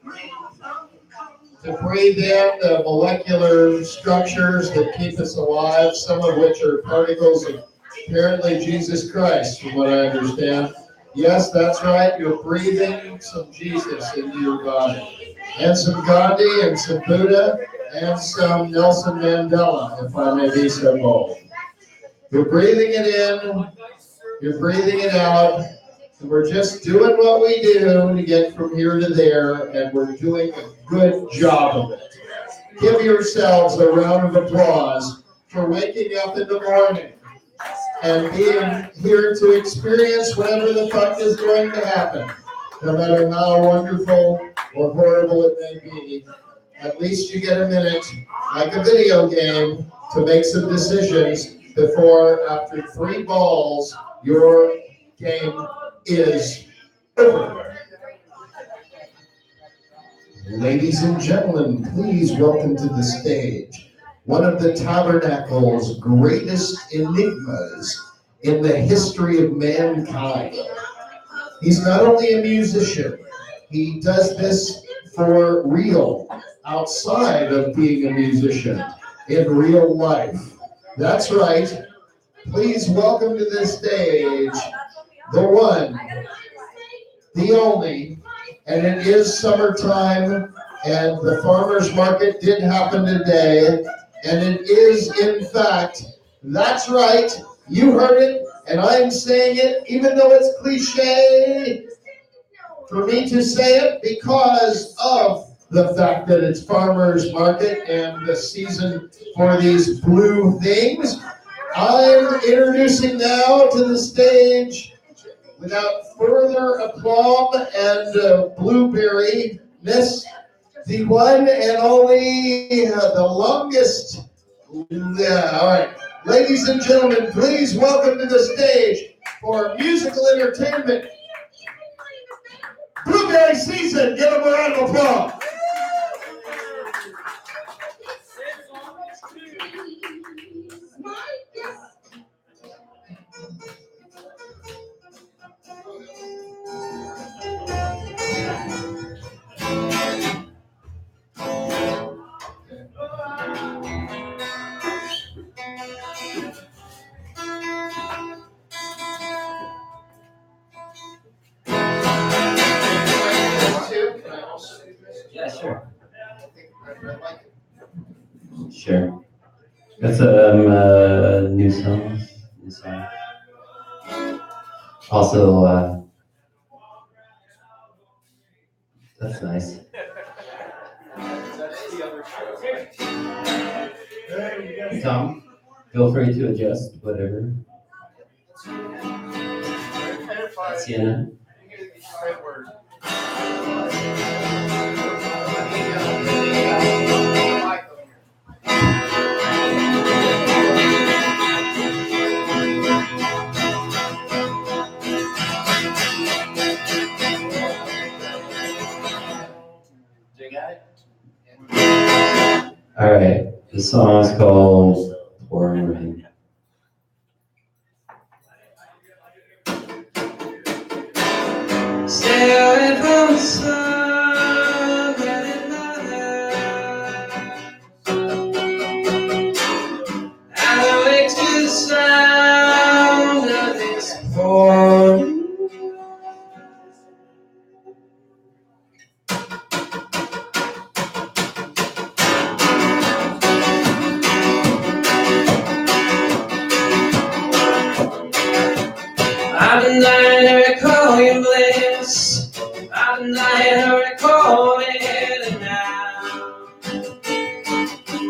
to breathe in the molecular structures that keep us alive, some of which are particles of apparently Jesus Christ, from what I understand. Yes, that's right, you're breathing some Jesus into your body. And some Gandhi, and some Buddha, and some Nelson Mandela, if I may be so bold. You're breathing it in, you're breathing it out, and we're just doing what we do to get from here to there, and we're doing a good job of it. Give yourselves a round of applause for waking up in the morning and being here to experience whatever the fuck is going to happen. No matter how wonderful or horrible it may be, at least you get a minute, like a video game, to make some decisions before, after 3 balls, your game is over. Ladies and gentlemen, please welcome to the stage one of the Tabernacle's greatest enigmas in the history of mankind. He's not only a musician, he does this for real, outside of being a musician, in real life. That's right. Please welcome to the stage the one, the only, and it is summertime, and the farmer's market did happen today, and it is, in fact, that's right, you heard it, and I'm saying it, even though it's cliche for me to say it, because of the fact that it's farmer's market and the season for these blue things. I'm introducing now to the stage, without further aplomb and blueberry-ness, the one and only, the longest. Yeah, all right. Ladies and gentlemen, please welcome to the stage for musical entertainment, Blueberry Season. Give them a round of applause. Yeah, sure. Sure. That's a new song. Also, that's nice. Tom, feel free to adjust whatever. Sienna. All right, the song is called Pouring Rain. Stay away from the sun, getting better. I awake to the sound of this pouring. I've been dying to recall your bliss. I've been dying to recall it, and now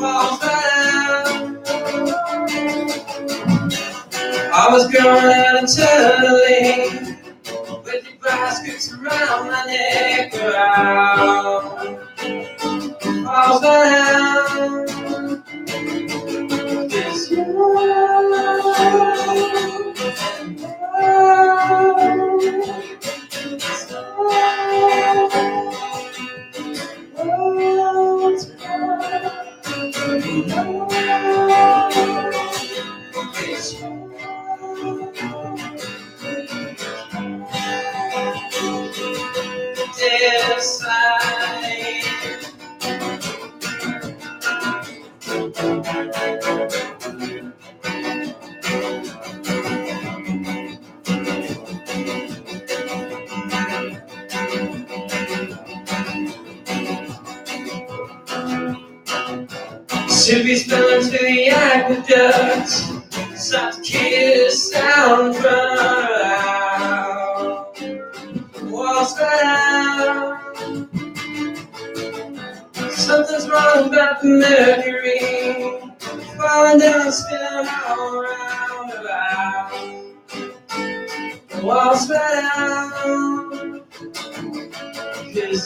falls down. I was growing out eternally with your baskets around my neck around. Falls down. This should be spilling to the aqueducts. Stop to kiss sound out. Walls down. Something's wrong about the mercury. Falling down, spinning all around about. Walls down. 'Cause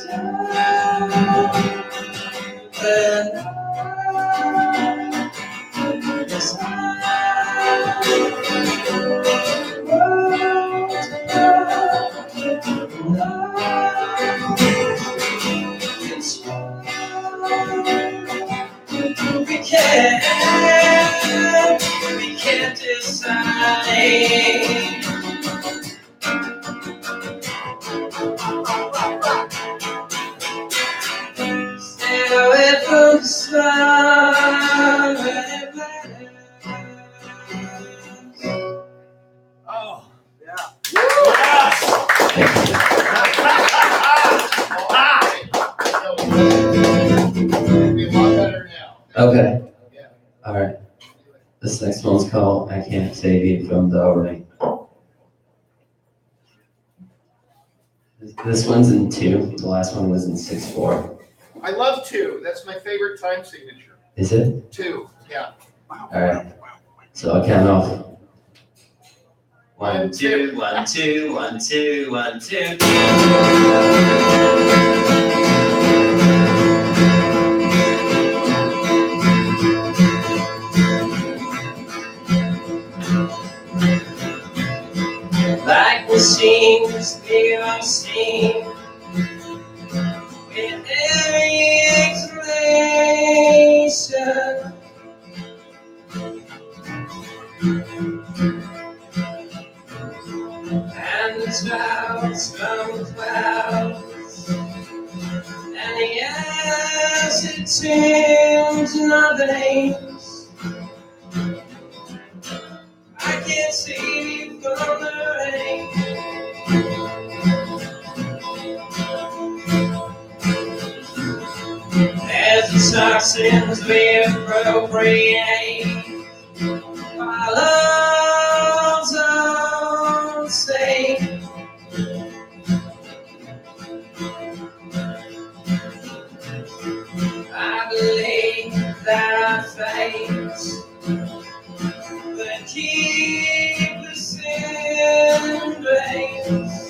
we can't decide. Stay away from the sun. Oh, yeah. Be a lot better now. Okay. Yeah. All right. This next one's called "I Can't Save You from the Rain." This one's in 2. The last one was in 6/4. I love 2. That's my favorite time signature. Is it? 2. Yeah. All right. So I'll count off. 1, 2, 1, 2, 1, 2, 1, 2. Like machines, big on steam. With every exhalation. And the clouds from the clouds. And the acid turns in our veins. I can't see from the rain. As the toxins we appropriate, while all's unsafe. I believe that our fates will keep us in place.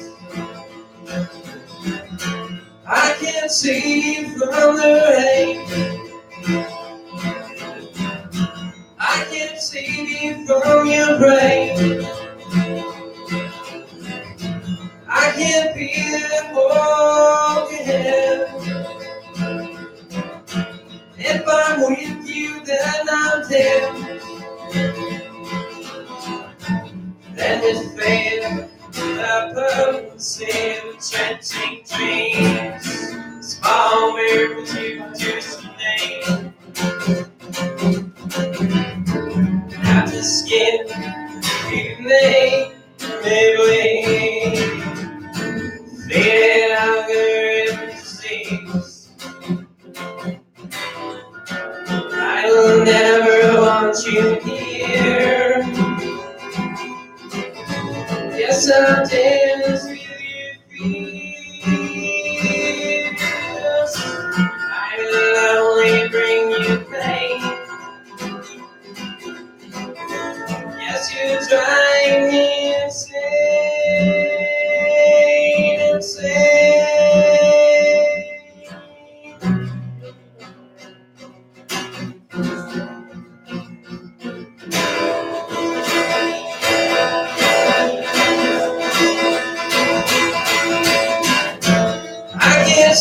I can't see from the rain. I can't see from your brain. I can't be that walk ahead. If I'm with you, then I'm dead. Then it's fair. The purpose in trenching dreams. Small mirrors you just name. Not the skin you made me wait. Faded algorithm seems. I will never want you here. Yes, I dance with your fears. I will only bring you pain. Yes, you drive me insane.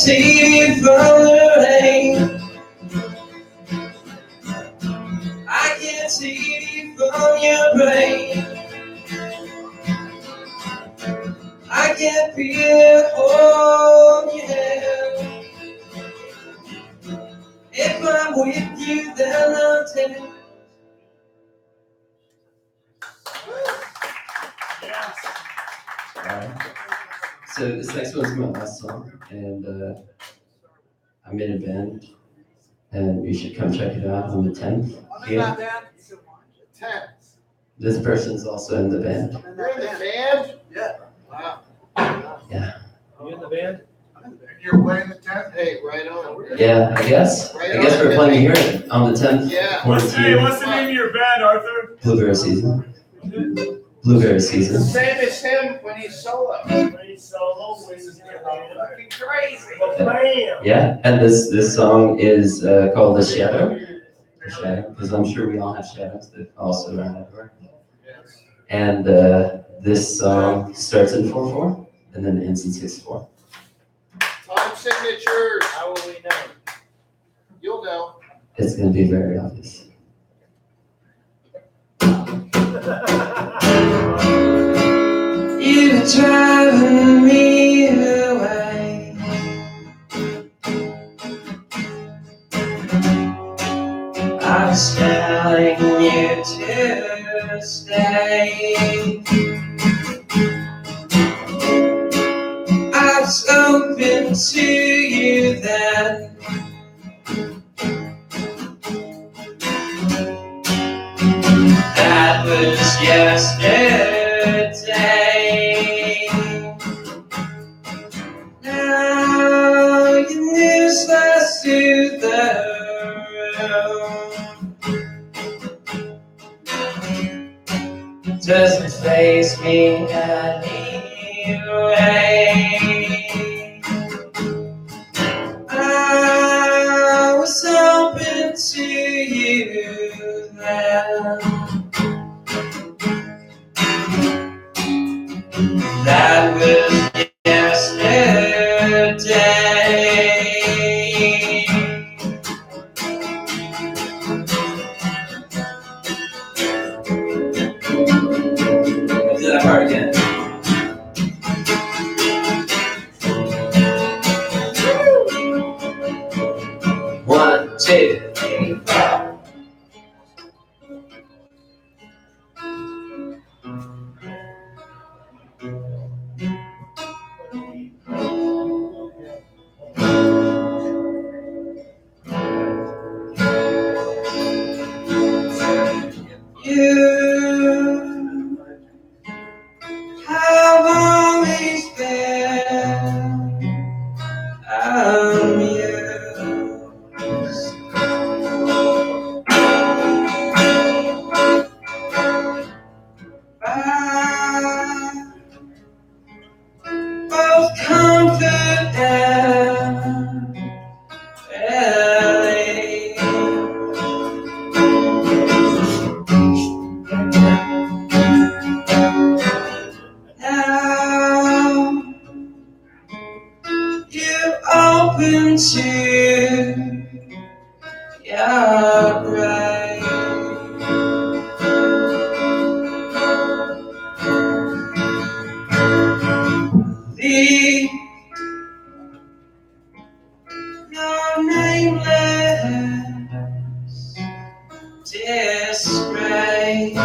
save you from the rain. I can't save you from your brain. I can't feel it hold your hand. If I'm with you, then I'll take. So this next one's my last song, and I made a band, and you should come check it out on the 10th. Here. 10. This person's also in the band. You're in the band? Yeah. Wow. Yeah. You in the band? You're playing the 10th? Hey, right on. Yeah, I guess. I guess we're playing here on the 10th. Yeah. Quarantine. Hey, what's the name of your band, Arthur? Blueberry Season. Blueberry Season. Same as him when he's solo. Pretty solo, Fucking crazy. Bam! Yeah, and this song is called The Shadow. The Shadow, because I'm sure we all have shadows that also run everywhere. And this song starts in 4/4 and then ends in 6/4. Time signatures. How will we know? You'll know. It's going to be very obvious. You're driving me away. I'm telling you to stay. I was open to you then. That was yesterday. Now you're useless to the room. Doesn't faze me anyway. I was open to you then. That was yesterday. I'll do that part again. One, two, three, four. You have always been amused by both comfort and relief. Now you open to your brain. The your nameless disgrace.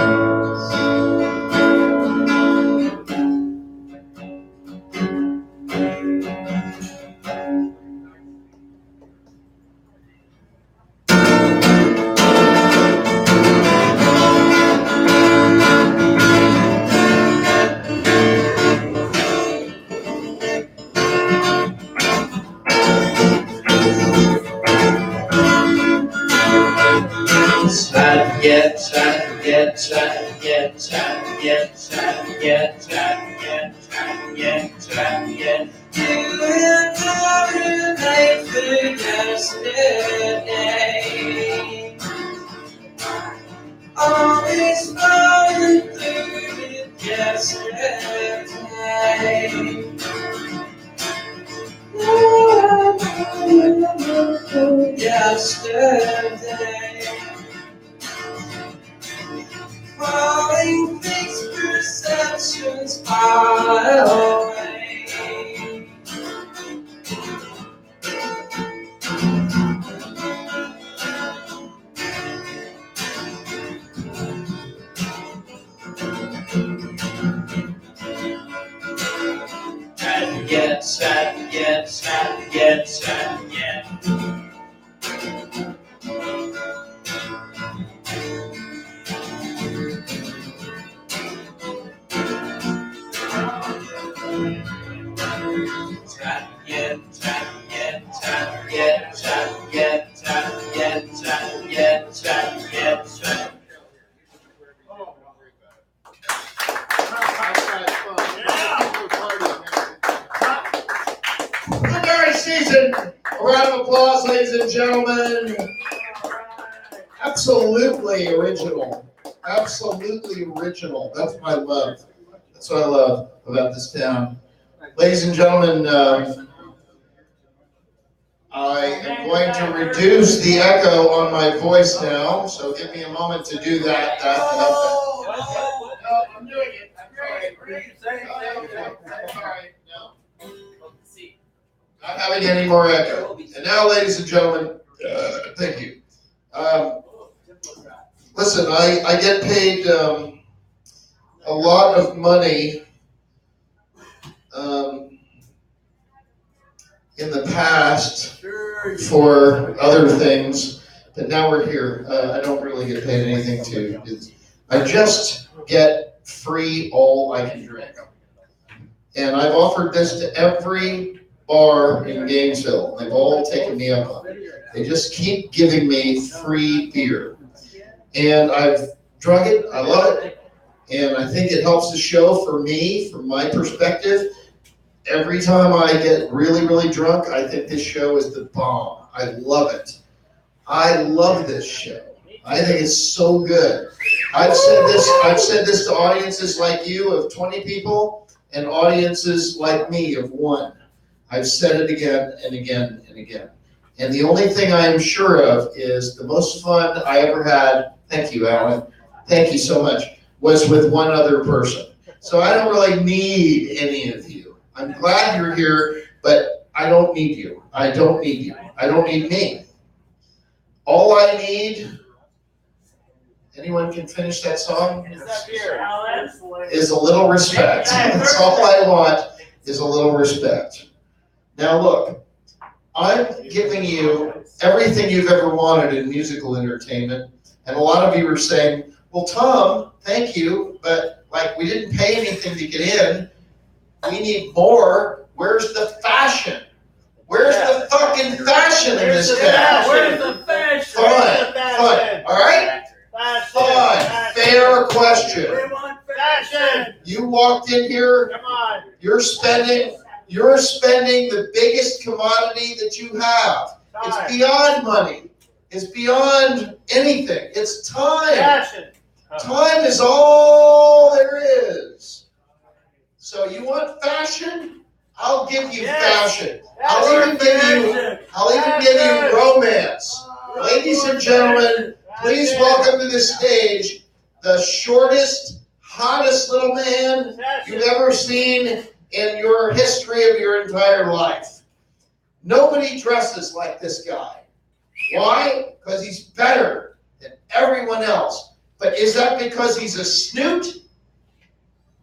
Try to get. You and I relate to yesterday. Always falling through it yesterday. yesterday. Falling fixed perceptions far away. Try to get, try to get, try to get, try to get. Very seasoned. A round of applause, ladies and gentlemen. Absolutely original. Absolutely original. That's what I love. That's what I love about this town. Ladies and gentlemen, I am going to reduce the echo on my voice now, so give me a moment to do that. No, I'm doing it. Not having any more echo. And now, ladies and gentlemen, thank you. Listen, I get paid a lot of money in the past for other things, but now we're here. I don't really get paid anything I just get free all I can drink. And I've offered this to every bar in Gainesville. They've all taken me up on it. They just keep giving me free beer. And I've drunk it, I love it, and I think it helps the show for me, from my perspective. Every time I get really, really drunk, I think this show is the bomb. I love it. I love this show. I think it's so good. I've said this to audiences like you of 20 people and audiences like me of 1. I've said it again and again and again. And the only thing I am sure of is the most fun I ever had, thank you, Alan, thank you so much, was with one other person. So I don't really need any of you. I'm glad you're here, but I don't need you. I don't need you. I don't need me. All I need, anyone can finish that song? Is a little respect. That's all I want, is a little respect. Now look, I'm giving you everything you've ever wanted in musical entertainment, and a lot of you are saying, well, Tom, thank you, but like we didn't pay anything to get in. We need more. Where's the fashion? Where's the fucking fashion in this town? Where's the fashion? Fine. All right? Fine. Fair question. We want fashion. You walked in here. Come on. You're spending the biggest commodity that you have. It's beyond money. It's beyond anything. It's time. Fashion. Time is all there is. So you want fashion? I'll give you fashion. I'll even give you romance. Ladies and gentlemen, please welcome to the stage the shortest, hottest little man you've ever seen in your history of your entire life. Nobody dresses like this guy. Why? Because he's better than everyone else. But is that because he's a snoot?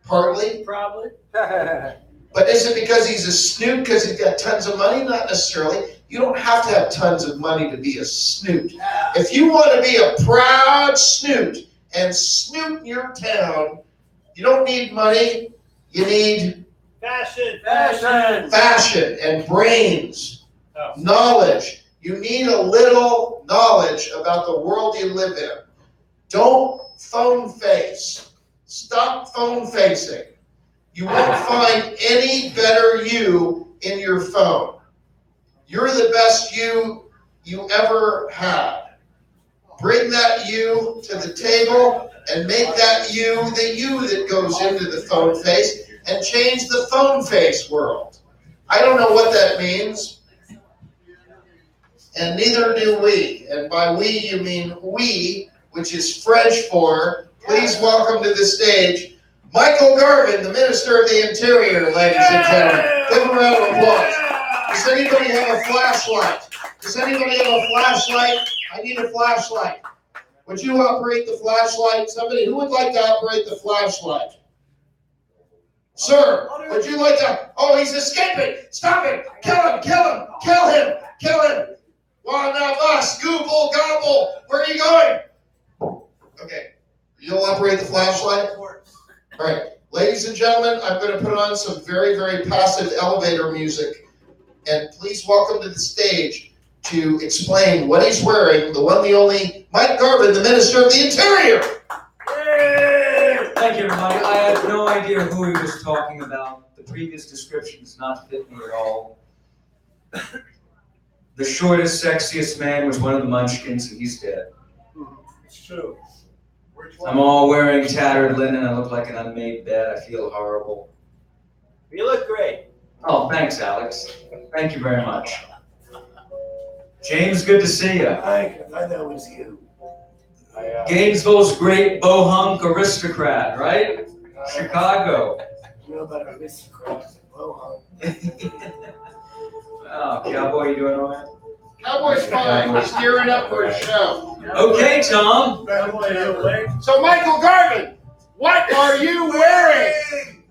Partly. Probably. But is it because he's a snoot because he's got tons of money? Not necessarily. You don't have to have tons of money to be a snoot. If you want to be a proud snoot and snoot your town, you don't need money. You need fashion and brains, knowledge. You need a little knowledge about the world you live in. Don't phone face. Stop phone facing. You won't find any better you in your phone. You're the best you ever had. Bring that you to the table and make that you the you that goes into the phone face and change the phone face world. I don't know what that means. and neither do we. And by we, you mean we, which is French for, please welcome to the stage, Michael Garvin, the Minister of the Interior, ladies and gentlemen. Give him a round of applause. Does anybody have a flashlight? Does anybody have a flashlight? I need a flashlight. Would you operate the flashlight? Somebody who would like to operate the flashlight? Sir, would you like to? Oh, he's escaping. Stop him. Kill him. Kill him. Kill him. Kill him. One of us. Google, gobble. Where are you going? Okay. You'll operate the flashlight? All right. Ladies and gentlemen, I'm going to put on some very, very passive elevator music. And please welcome to the stage to explain what he's wearing, the one, the only, Mike Garvin, the Minister of the Interior. Thank you, everybody. I have no idea who he was talking about. The previous description does not fit me at all. The shortest, sexiest man was one of the Munchkins, and he's dead. It's true. I'm all wearing tattered linen. I look like an unmade bed. I feel horrible. You look great. Oh, thanks, Alex. Thank you very much. James, good to see you. I know it's you. Gainesville's great bohunk aristocrat, right? Chicago. You know about aristocrats. Oh, Oh, cowboy, you doing all right? Cowboy's fine. He's gearing up for his show. Okay, Tom. So, Michael Garvin, what are you wearing?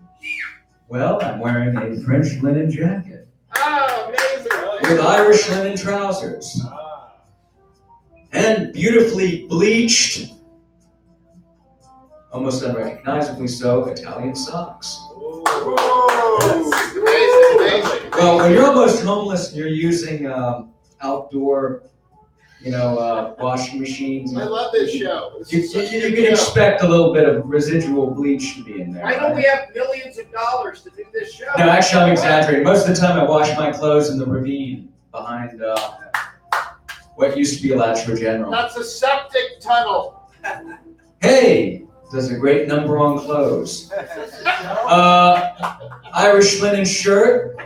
Well, I'm wearing a French linen jacket Ah, amazing. with Irish linen trousers and beautifully bleached, almost unrecognizably so, Italian socks. Amazing. Well, when you're almost homeless and you're using outdoor, washing machines, I love this show. you can expect a little bit of residual bleach to be in there. I know we have millions of dollars to do this show. No, actually, I'm exaggerating. Most of the time, I wash my clothes in the ravine behind what used to be Alachua General. That's a septic tunnel. Hey, does a great number on clothes. Irish linen shirt,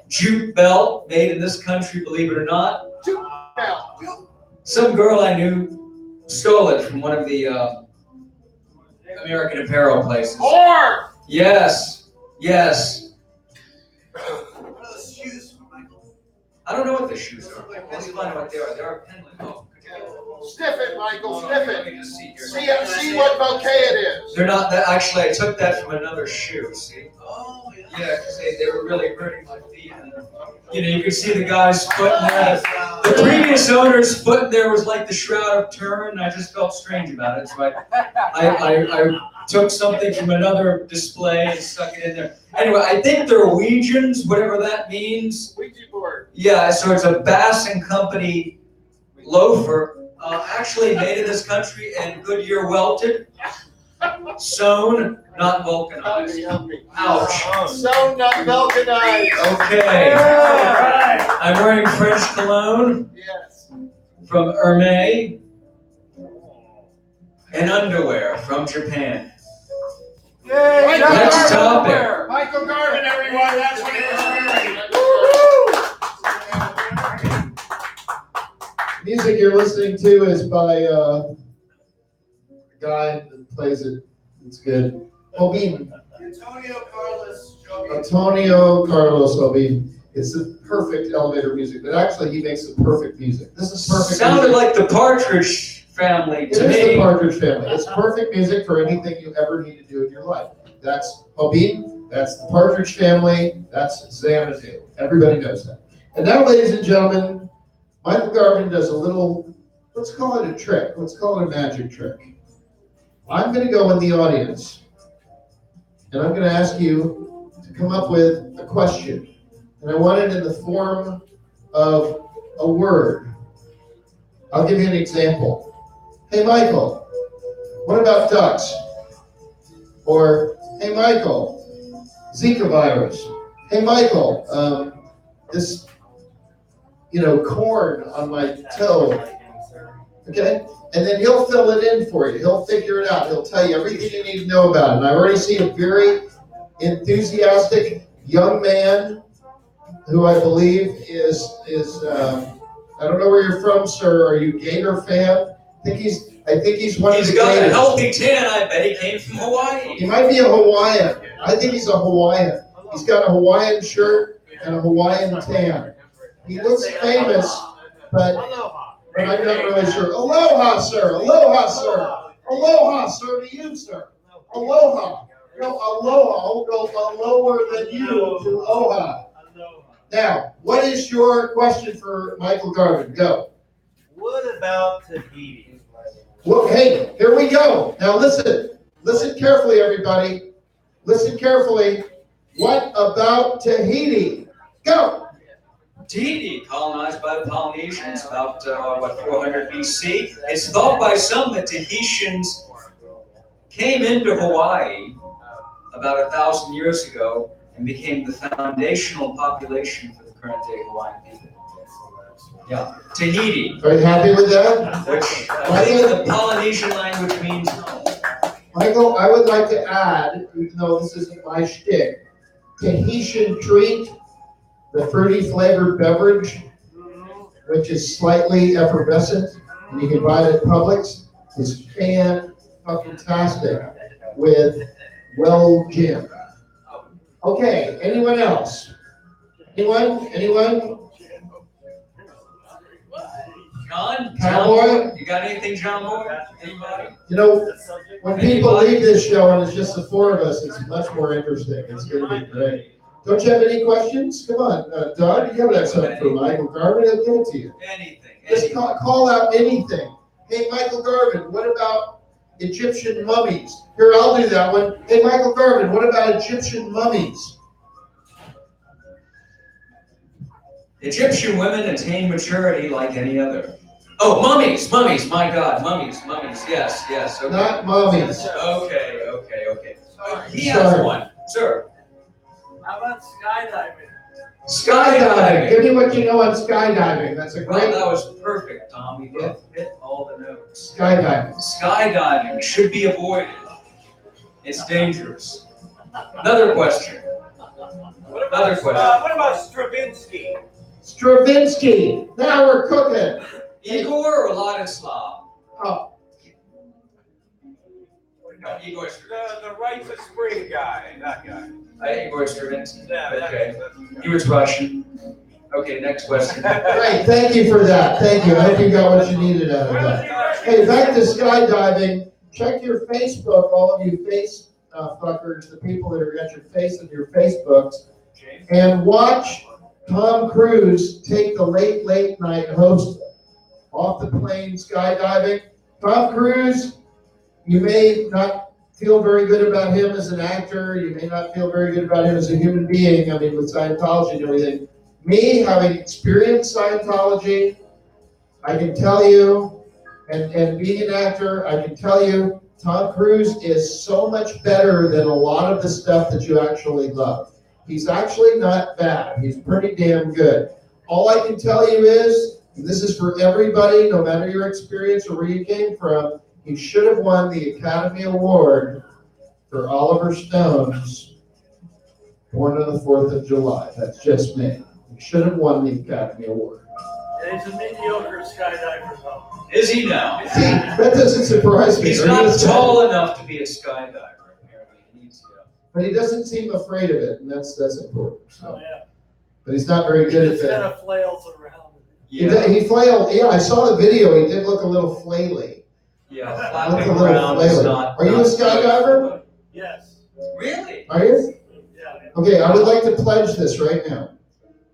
jute belt, made in this country, believe it or not. Some girl I knew stole it from one of the American Apparel places. Whore! Yes. I don't know what the shoes are. Let's find out what they are. They are pendant. Oh, Sniff it, Michael. Sniff let me it. just see here. See what bouquet it is. They're not that. Actually, I took that from another shoe. See? Oh, yeah, because they were really hurting my feet. You could see the guy's foot in there. The previous owner's foot in there was like the Shroud of Turin. I just felt strange about it, so I took something from another display and stuck it in there. Anyway, I think they're Ouijans, whatever that means. Ouija board. Yeah, so it's a Bass and Company loafer, actually made in this country and Goodyear welted, sewn, not vulcanized. Ouch. So not vulcanized. Okay. Yeah. I'm wearing French cologne Yes. from Hermès and underwear from Japan. Yay. Next topic. Michael Garvin, everyone. That's what he's wearing. Music you're listening to is by a guy that plays it. It's good. Obin. Antonio Carlos Obin. It's the perfect elevator music, but actually he makes the perfect music. This is perfect. Sounded music. like the Partridge Family It to is me. the Partridge Family. It's perfect music for anything you ever need to do in your life. That's Obin. That's the Partridge Family. That's Xanadu. Everybody knows that. And now, ladies and gentlemen, Michael Garvin does a little, let's call it a trick. Let's call it a magic trick. I'm going to go in the audience, and I'm going to ask you to come up with a question. And I want it in the form of a word. I'll give you an example. Hey, Michael, what about ducks? Or, hey, Michael, Zika virus. Hey, Michael, this, corn on my toe. Okay? And then he'll fill it in for you. He'll figure it out. He'll tell you everything you need to know about it. And I've already seen a very enthusiastic young man who I believe is I don't know where you're from, sir. Are you a Gator fan? I think he's one of He's the got a Gators. healthy tan. I bet he came from Hawaii. He might be a Hawaiian. I think he's a Hawaiian. He's got a Hawaiian shirt and a Hawaiian tan. He looks famous, but I'm not really sure. Aloha, sir. Aloha, sir. Aloha, sir, to you, sir. Aloha. No, aloha. I'll go lower than you to aloha. Now, what is your question for Michael Garvin? Go. What about Tahiti? Well, hey, here we go. Now listen. Listen carefully, everybody. Listen carefully. What about Tahiti? Go. Tahiti, colonized by the Polynesians about 400 BC. It's thought by some that Tahitians came into Hawaii about 1,000 years ago and became the foundational population for the current day Hawaiian people. Yeah, Tahiti. Are you happy with that? Which I think in the Polynesian language means home. Michael, I would like to add, even though this isn't my shtick, Tahitian treat, the fruity flavored beverage, which is slightly effervescent, and you can buy it at Publix, is fan-fucking-tastic with well gin. Okay, anyone else? Anyone? John? Cowboy? You got anything, John Boy? Anybody? You know, when people leave this show and it's just the four of us, it's much more interesting. It's going to be great. Don't you have any questions? Come on, Doug, you have something for Michael Garvin. He'll give it to you. Anything. Just call out anything. Hey, Michael Garvin, what about Egyptian mummies? Here, I'll do that one. Hey, Michael Garvin, what about Egyptian mummies? Egyptian women attain maturity like any other. Oh, mummies, my God, mummies, yes, okay. Not mummies. Okay. He has one, sir. How about skydiving? Skydiving. Give me what you know on skydiving. That's a great. That was perfect, Tom. You hit all the notes. Skydiving. Skydiving should be avoided. It's dangerous. Another question. What about Stravinsky? Stravinsky. Now we're cooking. Igor or Ladislav? Oh. No, Igor Stravinsky. The Rites of Spring guy, that guy. Igor Stravinsky. Yeah, okay. He was Russian. Okay, next question. Great, thank you for that. Thank you. I hope you got what you needed out of that. Hey, back to skydiving. Check your Facebook, all of you face fuckers, the people that are at your face and your Facebooks, and watch Tom Cruise take the late night host off the plane skydiving. Tom Cruise, you may not feel very good about him as an actor. You may not feel very good about him as a human being. I mean, with Scientology and everything. Me, having experienced Scientology, I can tell you, and being an actor, I can tell you, Tom Cruise is so much better than a lot of the stuff that you actually love. He's actually not bad. He's pretty damn good. All I can tell you is, and this is for everybody, no matter your experience or where you came from, he should have won the Academy Award for Oliver Stone's Born on the 4th of July. That's just me. He should have won the Academy Award. He's a mediocre skydiver, though. Is he now? See, that doesn't surprise me. He's not tall enough to be a skydiver, apparently. He needs to go. But he doesn't seem afraid of it, and that's important. So. Oh, yeah. But he's not very good at He that. kind of flails around. He flailed. Yeah, I saw the video. He did look a little flaily. Yeah, Looked flapping a little around is flaily. not. Are you a skydiver? Yes. Really? Are you? Yeah. Okay, I would like to pledge this right now.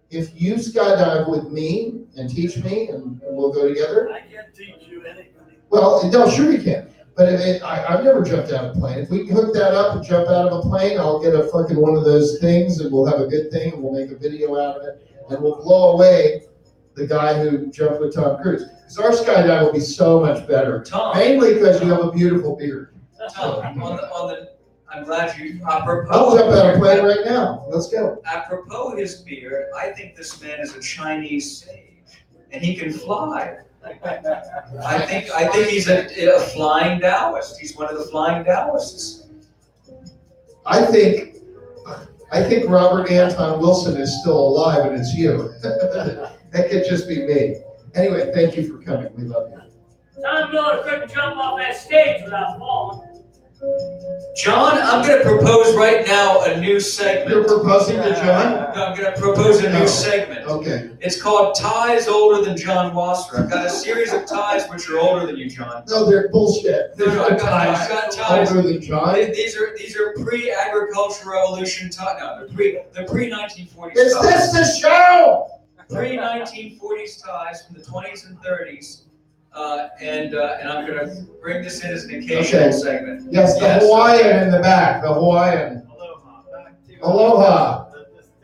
If you skydive with me and teach me, and we'll go together. I can't teach you anything. Well, no, sure you can. But I've never jumped out of a plane. If we can hook that up and jump out of a plane, I'll get a fucking one of those things, and we'll have a good thing, and we'll make a video out of it, and we'll blow away the guy who jumped with Tom Cruise. Because our skydive will be so much better. Tom. Mainly because you have a beautiful beard. Tom, I'm glad you, apropos. I'll jump out of a plane right now. Let's go. Apropos his beard, I think this man is a Chinese sage, and he can fly. I think he's a flying Taoist. He's one of the flying Taoists. I think Robert Anton Wilson is still alive, and it's you. That could just be me. Anyway, thank you for coming. We love you. Tom Miller couldn't jump off that stage without falling. John, I'm going to propose right now a new segment. You're proposing to John? No, I'm going to propose a new segment. Okay. It's called Ties Older Than John Wasser. I've got a series of ties which are older than you, John. No, they're bullshit. No, I've got ties. Older than John? These are pre-agricultural revolution ties. No, the pre-1940s Is ties. this the show? Pre-1940s ties from the 20s and 30s. And I'm going to bring this in as an occasional segment. Yes, the Hawaiian in the back, the Hawaiian. Aloha.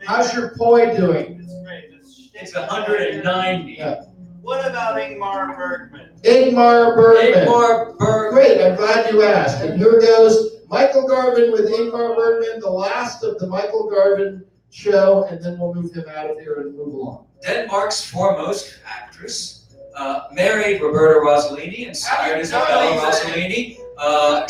How's your poi doing? It's great. It's 190. Yeah. What about Ingmar Bergman? Ingmar Bergman. Ingmar Bergman. Great, I'm glad you asked. And here goes Michael Garvin with Ingmar Bergman, the last of the Michael Garvin show, and then we'll move him out of here and move along. Denmark's foremost actress. Married Roberta Rossellini and sired Isabella Rossellini.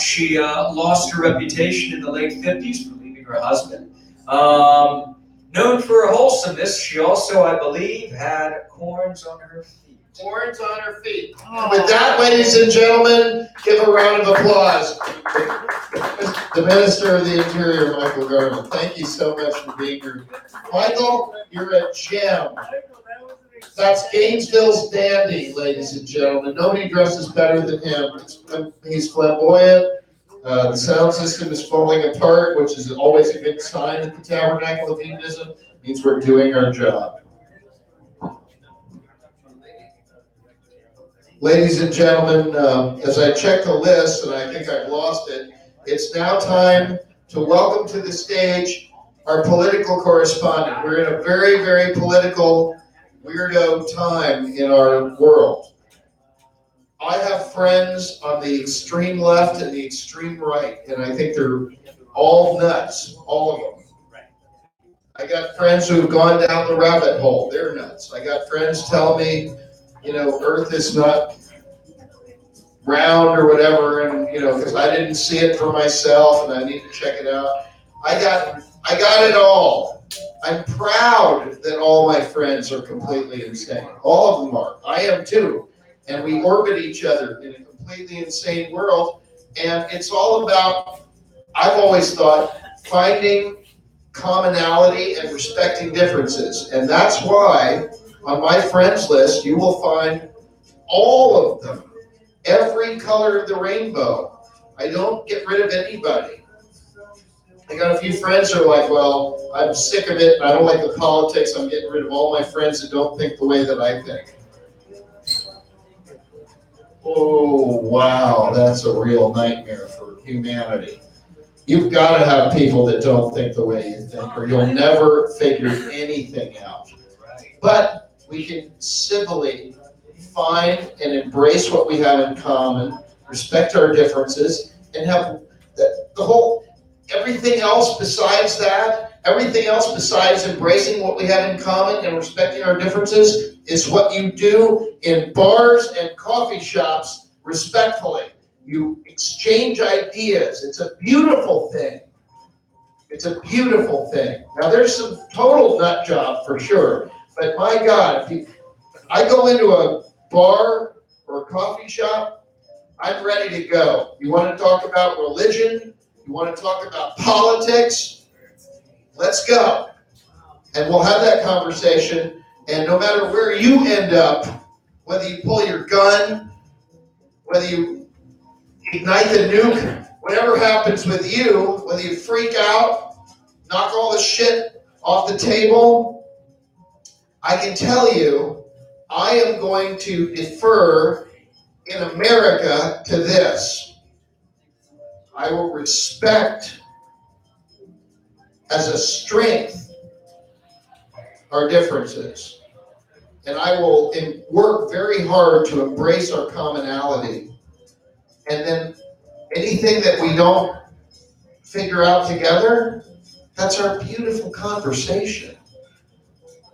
She lost her reputation in the late 50s for leaving her husband. Known for her wholesomeness, she also, I believe, had corns on her feet. Horns on her feet. And with that, ladies and gentlemen, give a round of applause. The Minister of the Interior, Michael Garvin. Thank you so much for being here. Michael, you're a gem. That's Gainesville's dandy, ladies and gentlemen. Nobody dresses better than him. He's flamboyant. The sound system is falling apart, which is always a good sign at the Tabernacle of Hedonism. It means we're doing our job. Ladies and gentlemen, as I check the list, and I think I've lost it, it's now time to welcome to the stage our political correspondent. We're in a very, very political, weirdo time in our world. I have friends on the extreme left and the extreme right, and I think they're all nuts, all of them. I got friends who have gone down the rabbit hole. They're nuts. I got friends tell me, Earth is not round or whatever, and because I didn't see it for myself and I need to check it out. I got it all. I'm proud that all my friends are completely insane. All of them are. I am too. And we orbit each other in a completely insane world. And it's all about, I've always thought, finding commonality and respecting differences. And that's why on my friends list, you will find all of them, every color of the rainbow. I don't get rid of anybody. I got a few friends who are like, well, I'm sick of it. I don't like the politics. I'm getting rid of all my friends that don't think the way that I think. Oh, wow, that's a real nightmare for humanity. You've got to have people that don't think the way you think, or you'll never figure anything out. But we can civilly find and embrace what we have in common, respect our differences, and have the whole, everything else besides that, everything else besides embracing what we have in common and respecting our differences is what you do in bars and coffee shops respectfully. You exchange ideas. It's a beautiful thing. It's a beautiful thing. Now, there's some total nut job for sure, but my God, if I go into a bar or a coffee shop, I'm ready to go. You want to talk about religion? You want to talk about politics? Let's go. And we'll have that conversation. And no matter where you end up, whether you pull your gun, whether you ignite the nuke, whatever happens with you, whether you freak out, knock all the shit off the table, I can tell you, I am going to defer in America to this. I will respect as a strength our differences. And I will work very hard to embrace our commonality. And then anything that we don't figure out together, that's our beautiful conversation.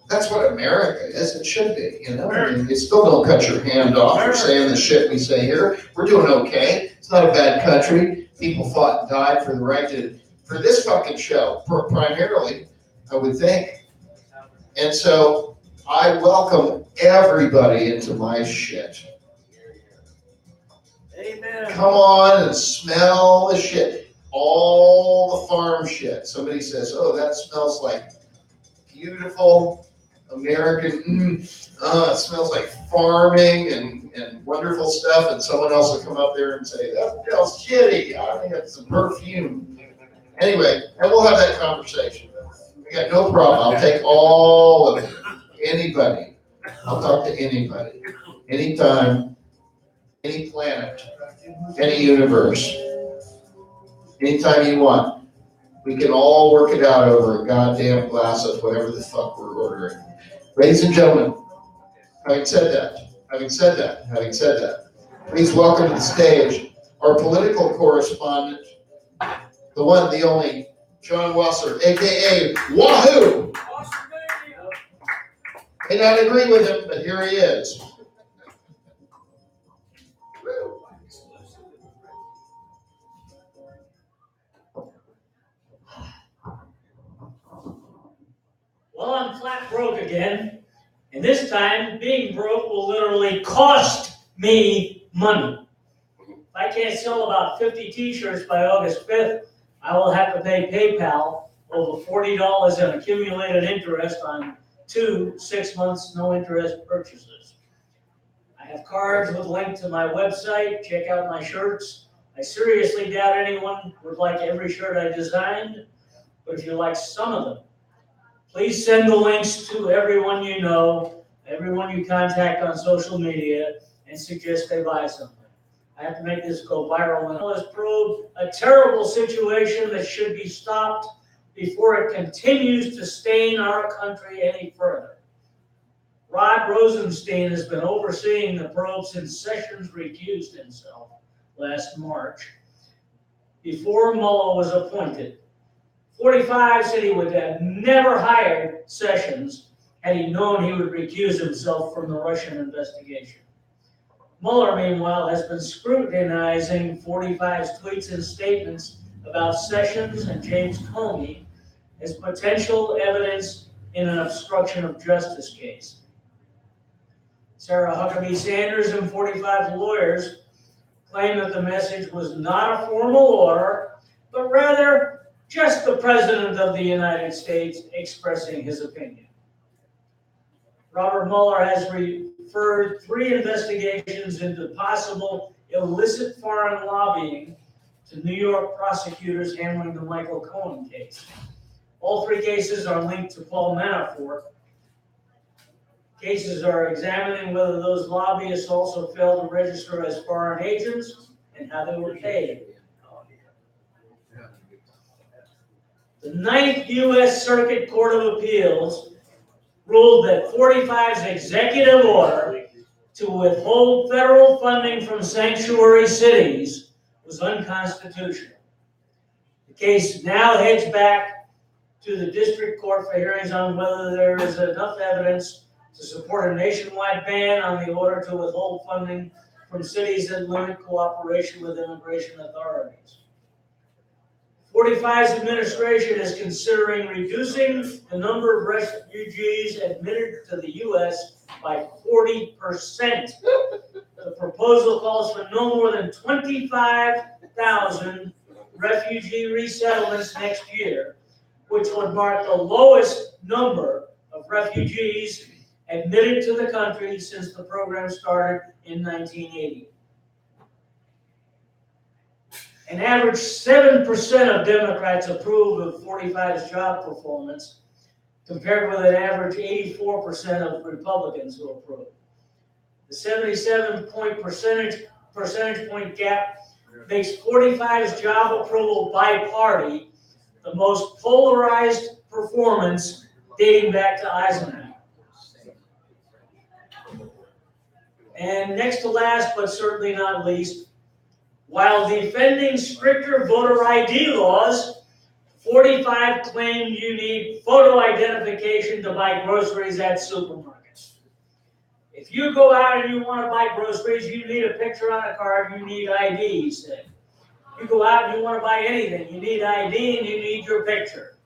That's what America is. It should be, I mean, you still don't cut your hand off for saying the shit we say here. We're doing okay. It's not a bad country. People fought and died for the right for this fucking show, primarily, I would think. And so I welcome everybody into my shit. Amen. Come on and smell the shit. All the farm shit. Somebody says, oh, that smells like beautiful American, it smells like farming and wonderful stuff. And someone else will come up there and say, that smells shitty. I think it's some perfume. Anyway, and we'll have that conversation. I got no problem. I'll take all of it. Anybody. I'll talk to anybody. Anytime, any planet, any universe. Anytime you want. We can all work it out over a goddamn glass of whatever the fuck we're ordering. Ladies and gentlemen, having said that, please welcome to the stage our political correspondent, the one, the only, John Wasser, aka Wahoo! May not agree with him, but here he is. Well, I'm flat broke again, and this time being broke will literally cost me money. If I can't sell about 50 t-shirts by August 5th, I will have to pay PayPal over $40 in accumulated interest on 2 6 months no interest purchases. I have cards with a link to my website. Check out my shirts. I seriously doubt anyone would like every shirt I designed, but if you like some of them, please send the links to everyone you know, everyone you contact on social media, and suggest they buy something. I have to make this go viral. And let's probe a terrible situation that should be stopped before it continues to stain our country any further. Rod Rosenstein has been overseeing the probe since Sessions recused himself last March, before Mueller was appointed. 45 said he would have never hired Sessions had he known he would recuse himself from the Russian investigation. Mueller, meanwhile, has been scrutinizing 45's tweets and statements about Sessions and James Comey as potential evidence in an obstruction of justice case. Sarah Huckabee Sanders and 45's lawyers claim that the message was not a formal order, but rather just the President of the United States expressing his opinion. Robert Mueller has referred 3 investigations into possible illicit foreign lobbying to New York prosecutors handling the Michael Cohen case. All 3 cases are linked to Paul Manafort. Cases are examining whether those lobbyists also failed to register as foreign agents and how they were paid. The 9th U.S. Circuit Court of Appeals ruled that 45's executive order to withhold federal funding from sanctuary cities was unconstitutional. The case now heads back to the district court for hearings on whether there is enough evidence to support a nationwide ban on the order to withhold funding from cities that limit cooperation with immigration authorities. 45's administration is considering reducing the number of refugees admitted to the U.S. by 40%. The proposal calls for no more than 25,000 refugee resettlements next year, which would mark the lowest number of refugees admitted to the country since the program started in 1980. An average 7% of Democrats approve of 45's job performance, compared with an average 84% of Republicans who approve. The 77-point percentage point gap makes 45's job approval by party the most polarized performance dating back to Eisenhower. And next to last, but certainly not least, while defending stricter voter ID laws, 45 claimed you need photo identification to buy groceries at supermarkets. If you go out and you want to buy groceries, you need a picture on a card, you need ID, he said. You go out and you want to buy anything, you need ID and you need your picture.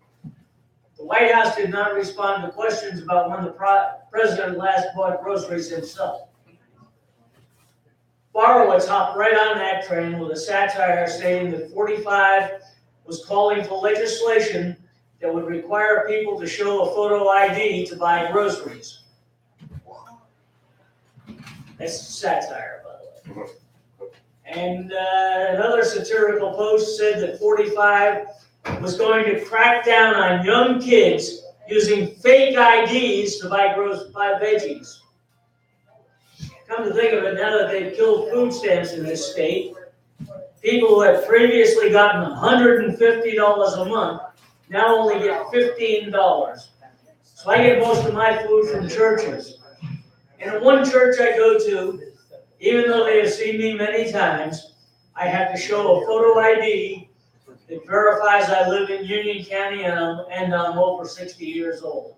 The The White House did not respond to questions about when the president last bought groceries himself. Borowitz hopped right on that train with a satire stating that 45 was calling for legislation that would require people to show a photo ID to buy groceries. That's satire, by the way. And another satirical post said that 45 was going to crack down on young kids using fake IDs to buy veggies. Come to think of it, now that they've killed food stamps in this state, people who had previously gotten $150 a month now only get $15. So I get most of my food from churches. And in one church I go to, even though they have seen me many times, I have to show a photo ID that verifies I live in Union County and I'm over 60 years old.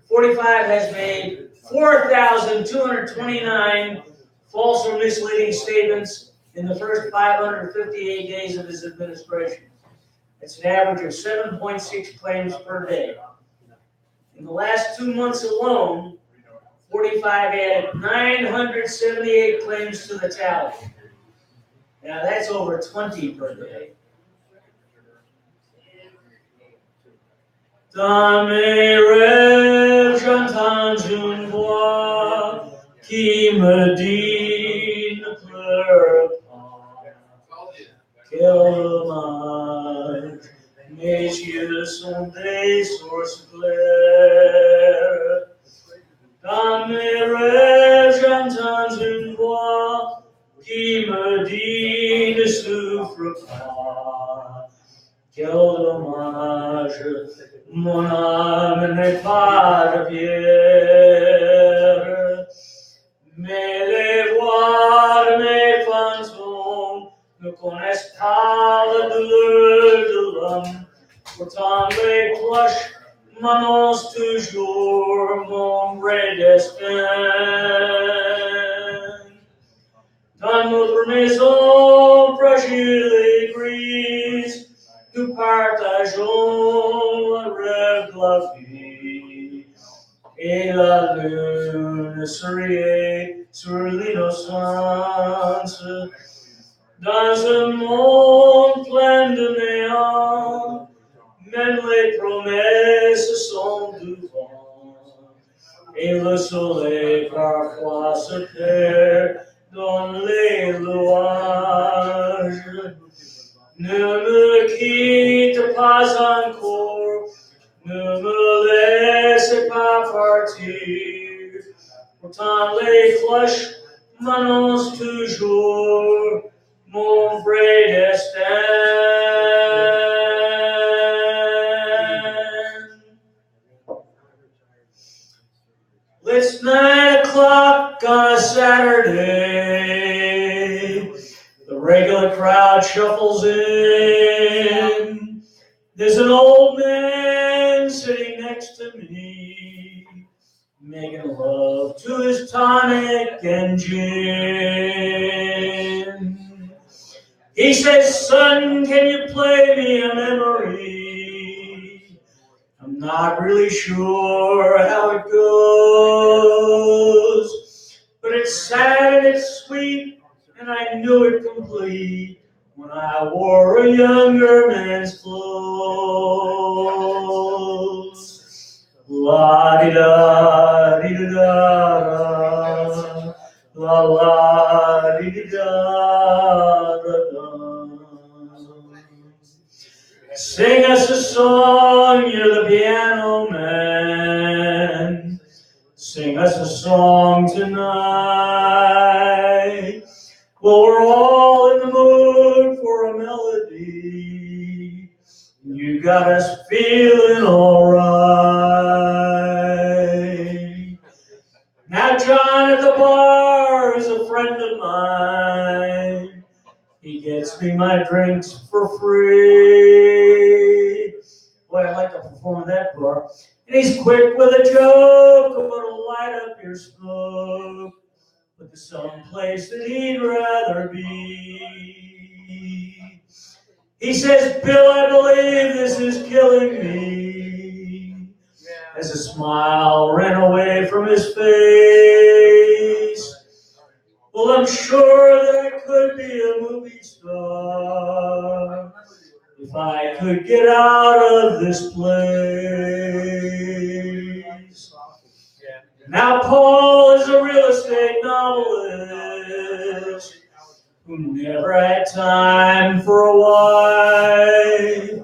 45 has made 4,229 false or misleading statements in the first 558 days of his administration. It's an average of 7.6 claims per day. In the last 2 months alone, 45 added 978 claims to the tally. Now that's over 20 per day. Dans mes rêves, j'entends une voix qui me dit ne pleure pas. Quel dommage, mes yeux sont des sources claires. Dans mes rêves, j'entends une voix qui me dit ne souffre pas. Quel dommage, mon âme n'est pas de pierre. Mais les voix de mes fantômes ne connaissent pas la douleur de l'homme. Pourtant les cloches m'annoncent toujours mon vrai destin. Dans notre maison fragile et grise, nous partageons le rêve de la vie. Et la lune souriait sur l'innocence. Dans un monde plein de néant, même les promesses sont du vent. Et le soleil parfois se perd dans les louanges. Ne me quitte pas encore, ne me laisse pas partir. Pourtant les cloches m'annoncent toujours mon vrai destin. It's 9 o'clock on a Saturday. The regular crowd shuffles in. There's an old man sitting next to me, making love to his tonic and gin. He says, "Son, can you play me a memory? I'm not really sure how it goes, but it's sad and it's sweet, and I knew it complete when I wore a younger man's clothes. La-di-da-di-da-da, la-la-di-da-da-da. Sing us a song, you're the piano man. Sing us a song tonight. Well, we're all in the mood for a melody. You got us feeling all right. Now John at the bar is a friend of mine. He gets me my drinks for free. Boy, I'd like to perform at that bar. And he's quick with a joke about to light up your smoke, but there's some place that he'd rather be. He says, Bill, I believe this is killing me. As a smile ran away from his face. Well, I'm sure that I could be a movie star if I could get out of this place. Now Paul is a real estate novelist who never had time for a wife.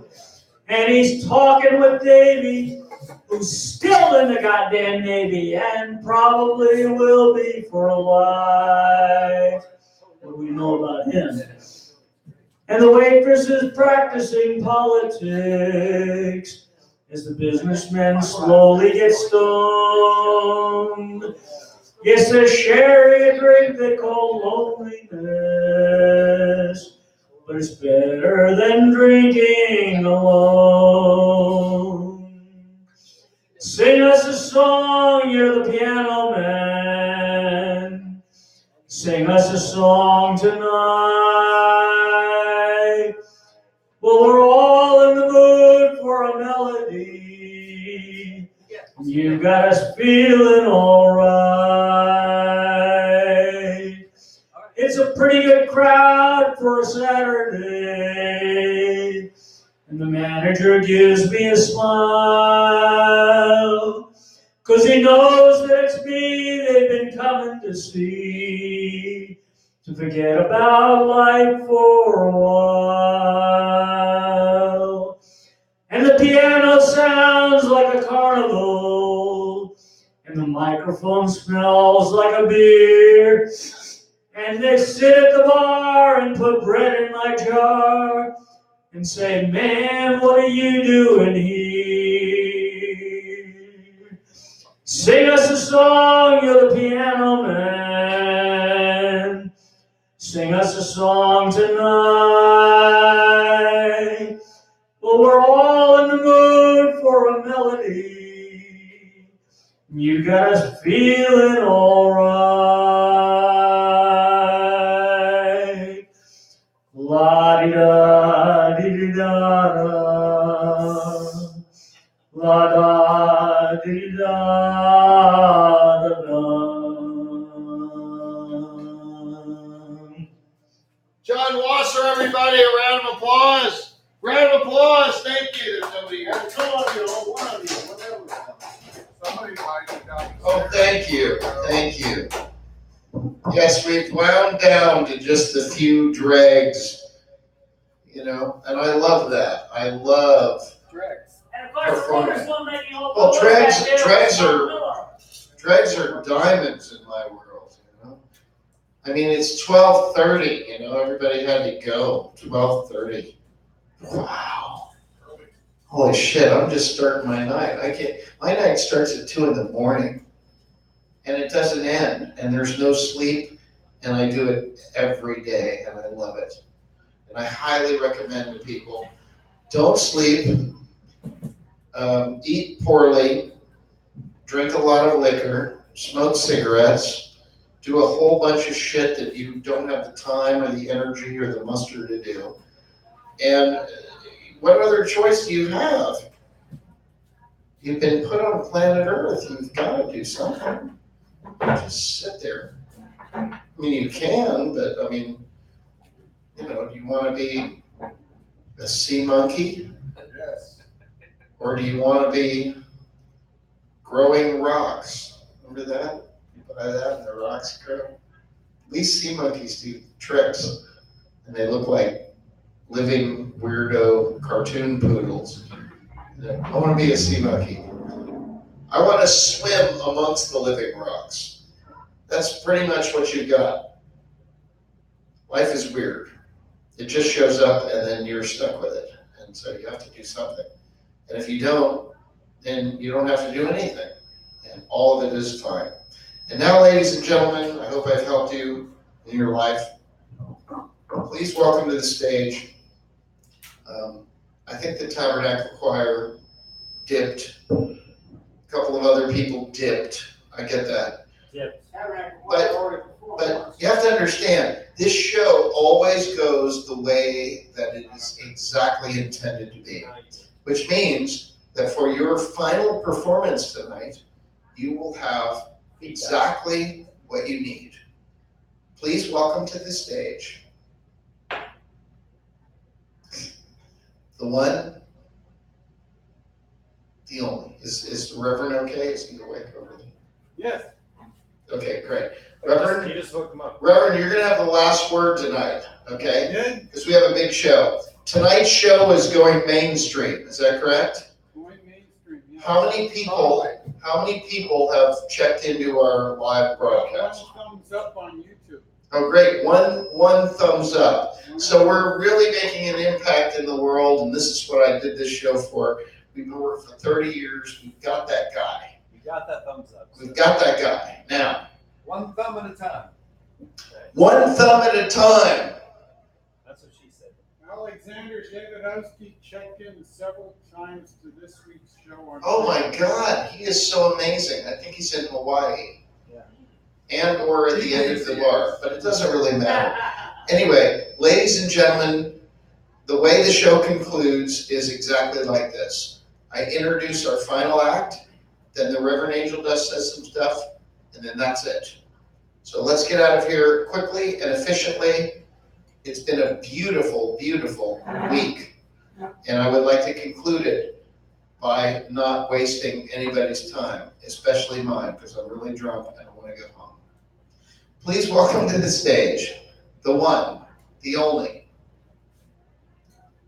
And he's talking with Davy, who's still in the goddamn Navy and probably will be for a while. What do we know about him? And the waitress is practicing politics as the businessmen slowly get stoned. Yes, there's sherry, a drink they call loneliness, but it's better than drinking alone. Sing us a song, you're the piano man. Sing us a song tonight. Well, we're all in the mood for a melody. You got us feeling all right. It's a pretty good crowd for a Saturday. And the manager gives me a smile, 'cause he knows that it's me they've been coming to see, to forget about life for a while. And the piano sounds like a carnival, and the microphone smells like a beer. And they sit at the bar and put bread in my jar and say, man, what are you doing here? Sing us a song, you're the piano man. Sing us a song tonight. Well, we're all in the mood for a melody. You got us feeling all right. La-di-da-di-di-da-da. La-da-di-di-da-da-da. John Wasser, everybody, a round of applause. Round of applause. Thank you. There's nobody here. Two of you, one of you, whatever. Somebody might have done. Oh, thank you. Thank you. Yes, we've wound down to just a few dregs, you know, and I love that. I love Dregs. And of course, the bonus one that you well, dregs are diamonds in my world, you know. I mean, it's 12:30, you know, everybody had to go. 12:30. Wow. Holy shit, I'm just starting my night. My night starts at 2 in the morning. And it doesn't end, and there's no sleep, and I do it every day, and I love it. And I highly recommend to people, don't sleep, eat poorly, drink a lot of liquor, smoke cigarettes, do a whole bunch of shit that you don't have the time or the energy or the muster to do. And what other choice do you have? You've been put on planet Earth, you've got to do something. Just sit there. I mean, you can, but I mean, you know, do you want to be a sea monkey? Yes. Or do you want to be growing rocks? Remember that? You buy that and the rocks grow? At least sea monkeys do tricks, and they look like living weirdo cartoon poodles. I want to be a sea monkey. I want to swim amongst the living rocks. That's pretty much what you got. Life is weird. It just shows up and then you're stuck with it. And so you have to do something. And if you don't, then you don't have to do anything. And all of it is fine. And now, ladies and gentlemen, I hope I've helped you in your life. Please welcome to the stage. I think the Tabernacle Choir dipped. A couple of other people dipped. I get that. Yep. But But you have to understand, this show always goes the way that it is exactly intended to be, which means that for your final performance tonight, you will have exactly what you need. Please welcome to the stage the one, the only. Is the Reverend okay? Is he awake over there? Yes. Okay, great. Reverend, You just hooked him up. Reverend, you're going to have the last word tonight, okay? Good. Because we have a big show. Tonight's show is going mainstream. Is that correct? Going mainstream, yeah. How many people have checked into our live broadcast? Thumbs up on YouTube. Oh, great. One thumbs up. So we're really making an impact in the world, and this is what I did this show for. We've been working for 30 years. We've got that guy. You got that thumbs up. We've got that guy. Now, One thumb at a time. one thumb at a time. That's what she said. Alexander Davidowski checked in several times to this week's show. Oh my God, he is so amazing. I think he's in Hawaii. Yeah. And or at the end of the bar, but it doesn't really matter. Anyway, ladies and gentlemen, the way the show concludes is exactly like this. I introduce our final act, then the Reverend Angel says some stuff, and then that's it. So let's get out of here quickly and efficiently. It's been a beautiful, beautiful week, and I would like to conclude it by not wasting anybody's time, especially mine, because I'm really drunk and I want to go home. Please welcome to the stage the one, the only,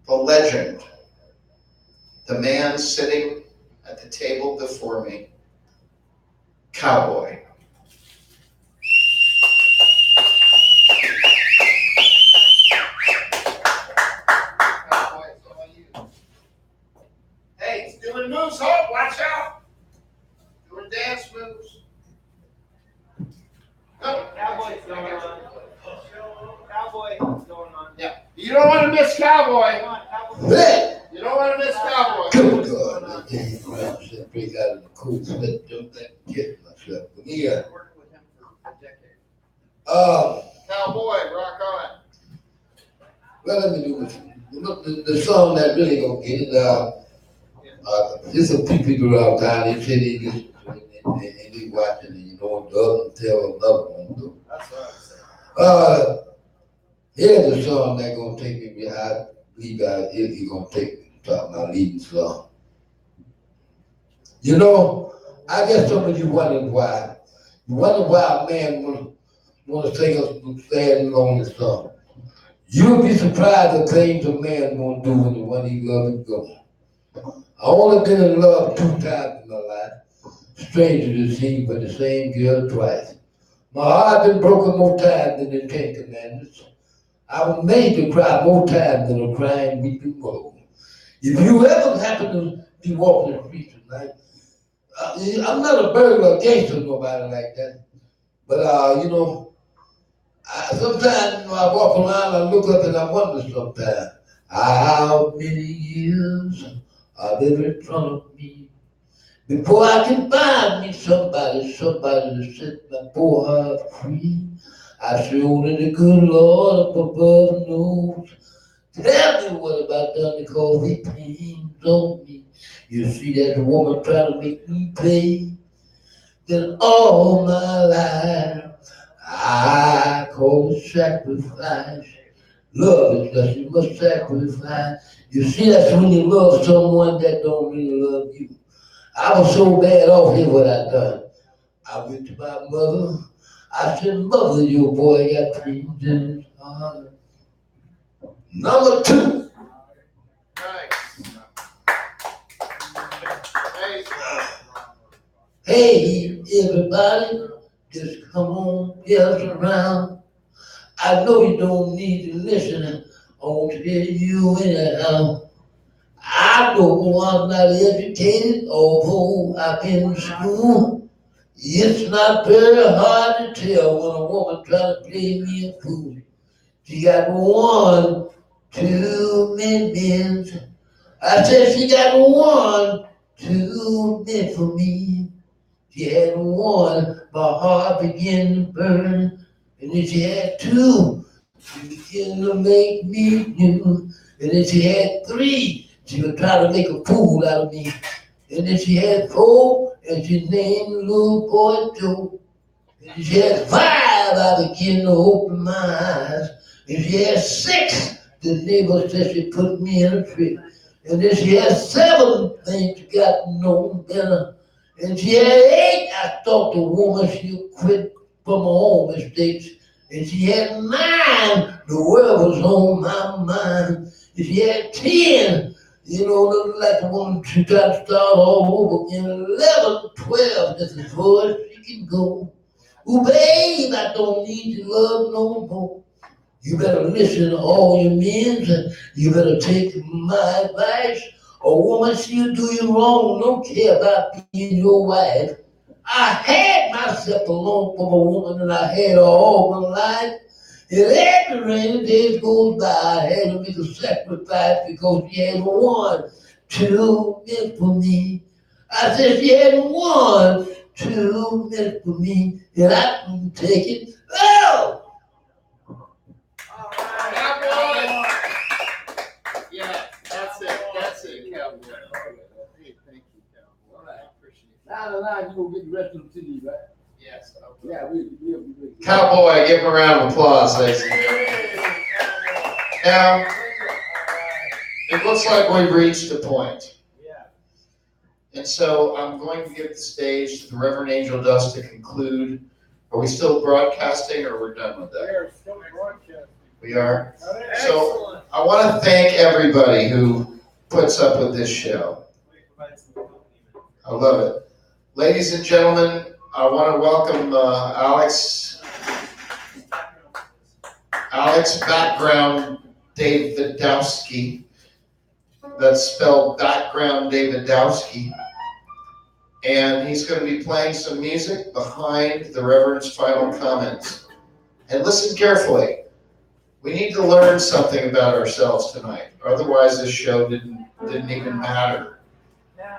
the legend, the man sitting at the table before me, Cowboy. Hey, he's doing moves, Hope. Watch out. Doing dance moves. Go. Cowboy's going on. Cowboy is going on. Yeah. You don't want to miss Cowboy. Hey! You don't want to miss Cowboy. Good God, I can't go out and break out of the cold sweat, don't think get myself. But yeah. Worked with him for a decade. Cowboy, rock on. Well, let me do this. The song that really gonna get it. There's some people around town. They say they listen to it and they watching it. You know, the other tell another one. So. That's what I'm saying. Here's a song that gonna take me. I believe it's gonna take me to top my leading song. You know, I guess some of you wonder why. You wonder why a man wanna sing a sad and lonely song. You'll be surprised at things a man won't do when the one he loves is gone. I only been in love 2 times in my life. Stranger to see, but the same girl twice. My heart been broken more times than the 10 Commandments. I was made to cry more times than a crying weeping mother. If you ever happen to be walking the streets tonight, I'm not a burglar or gangster, nobody like that. But you know, sometimes I walk around, I look up and I wonder sometimes, how many years are there in front of me before I can find me somebody to set my poor heart free? I sure only the good Lord up above knows. Tell me what have I done to cause these pains on me? You see that woman trying to make me pay. Then all my life I call it sacrifice. Love is that you must sacrifice. You see, that's when you love someone that don't really love you. I was so bad off here what I done. I went to my mother. I said, Mother, your boy got pains in his heart. Number 2. Hey, everybody, just come on, gather around. I know you don't need to listen. I want to hear you anyhow. I know I'm not educated, although I've been in school. It's not very hard to tell when a woman tries to play me a fool. She got 1 too many men. I said she got 1 too many for me. She had 1, my heart began to burn. And then she had 2. She began to make me, and then she had 3. She was trying to make a fool out of me. And then she had 4, and she named the little boy Joe. And then she had 5, I began to open my eyes. And she had 6, the neighbor said she put me in a tree. And then she had 7, things got no better. And she had 8, I thought the woman she'd quit from her own mistakes. And she had 9, the world was on my mind. And she had 10, looking like a woman she tried to start all over again. 11, 12, that's as far as she can go. Oh, babe, I don't need your love no more. You better listen to all your men. You better take my advice. A woman, she'll do you wrong, don't care about being your wife. I had myself alone from a woman and I had her all my life. And as the rainy days goes by, I had to make a sacrifice because she had 1 too many for me. I said she had 1 too many for me, and I couldn't take it. Oh! Yeah, that's it, cowboy. Hey, thank you, cowboy. All right, appreciate it. Now, you will get the rest of the CD, right? Yes. Yeah, we'll be good. Cowboy, give him a round of applause, ladies and gentlemen. Now, it looks like we've reached a point. And so I'm going to give the stage to the Reverend Angel Dust to conclude. Are we still broadcasting or we're done with that? We are still broadcasting. We are? So I want to thank everybody who puts up with this show. I love it. Ladies and gentlemen, I want to welcome Alex Background Davidowski. That's spelled Background Davidowski. And he's going to be playing some music behind the Reverend's final comments. And listen carefully. We need to learn something about ourselves tonight. Otherwise, this show didn't even matter.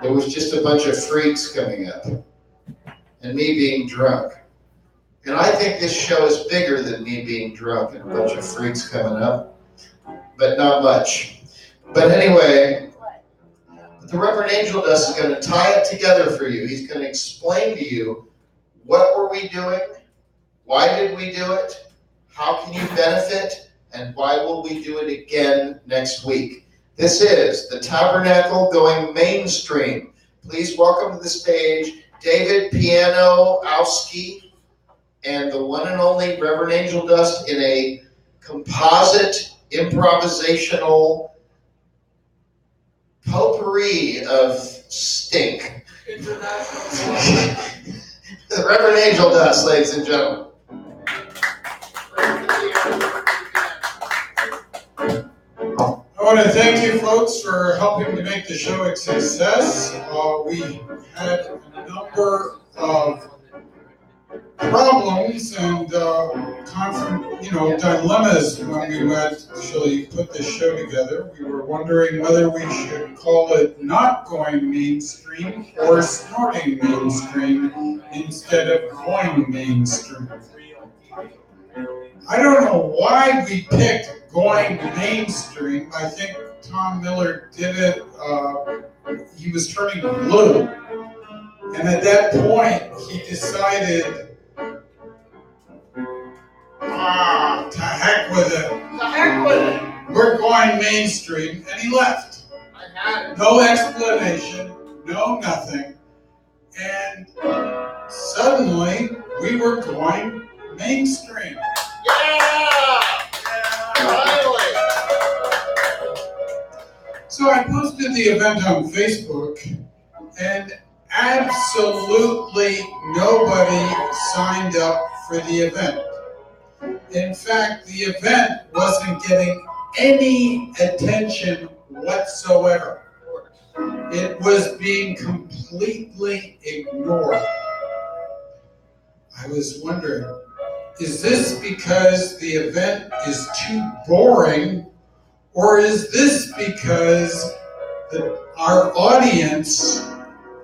It was just a bunch of freaks coming up. And me being drunk. And I think this show is bigger than me being drunk and a bunch of freaks coming up. But not much. But anyway, the Reverend Angel Dust is going to tie it together for you. He's going to explain to you what were we doing, why did we do it, how can you benefit, and why will we do it again next week. This is the Tabernacle going mainstream. Please welcome to the stage David Piano-owski and the one and only Reverend Angel Dust in a composite improvisational potpourri of stink. The Reverend Angel Dust, ladies and gentlemen. I want to thank you folks for helping to make the show a success. We had a number of problems and dilemmas when we actually put this show together. We were wondering whether we should call it Not Going Mainstream or Snorting Mainstream instead of Going Mainstream. I don't know why we picked Going Mainstream. I think Tom Miller did it, he was turning blue. And at that point, he decided, to heck with it. To heck with it. We're going mainstream, and he left. I had it. No explanation, no nothing. And suddenly, we were going mainstream. Yeah! Finally! So I posted the event on Facebook, and absolutely nobody signed up for the event. In fact, the event wasn't getting any attention whatsoever. It was being completely ignored. I was wondering, is this because the event is too boring, or is this because our audience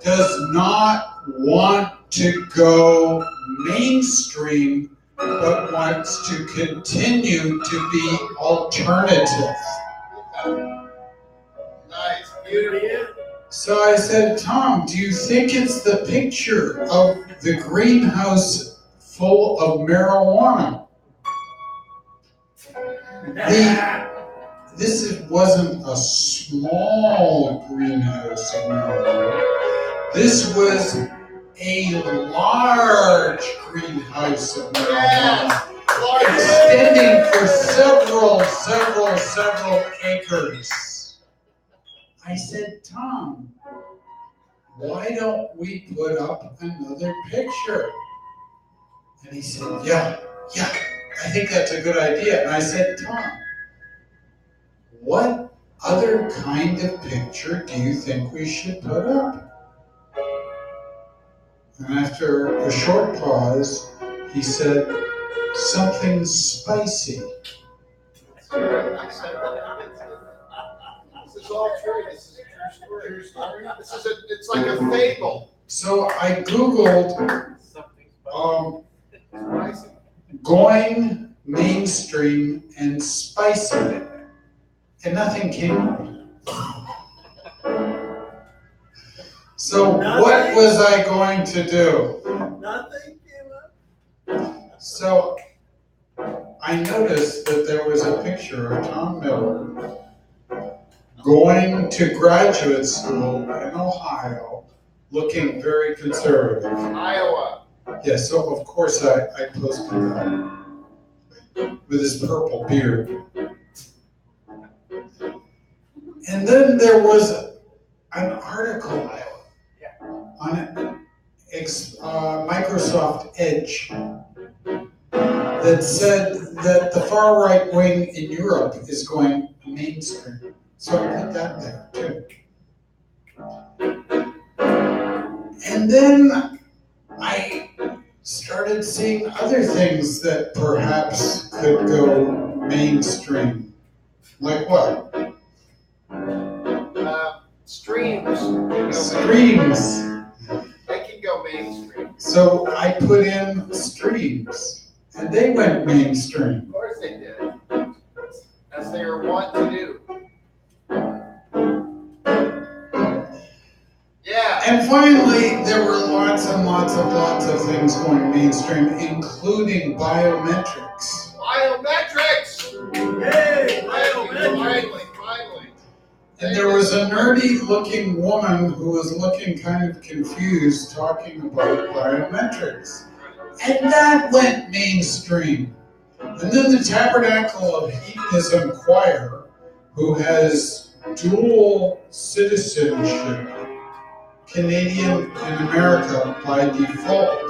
does not want to go mainstream but wants to continue to be alternative. Nice, beautiful. So I said, Tom, do you think it's the picture of the greenhouse full of marijuana? This wasn't a small greenhouse of marijuana. This was a large greenhouse of marijuana, extending for several acres. I said, Tom, why don't we put up another picture? And he said, yeah, I think that's a good idea. And I said, Tom, what other kind of picture do you think we should put up? And after a short pause, he said, something spicy. This is all true. This is a true story. It's like a fable. So I Googled going mainstream and spicy, and nothing came up. So what was I going to do? Nothing came up. So I noticed that there was a picture of Tom Miller going to graduate school in Ohio, looking very conservative. Iowa. Yeah, so of course I posted that with his purple beard. And then there was an article on Microsoft Edge that said that the far right wing in Europe is going mainstream. So I put that there too. And then I started seeing other things that perhaps could go mainstream. Like what? Streams. Streams. They can go mainstream. So I put in streams, and they went mainstream. Of course they did. As they are wont to do. Yeah. And finally, there were lots of things going mainstream, including biometrics. Biometrics! Yay! Finally. And there was a nerdy-looking woman who was looking kind of confused talking about biometrics. And that went mainstream. And then the Tabernacle of Hedonism choir, who has dual citizenship, Canadian and America by default,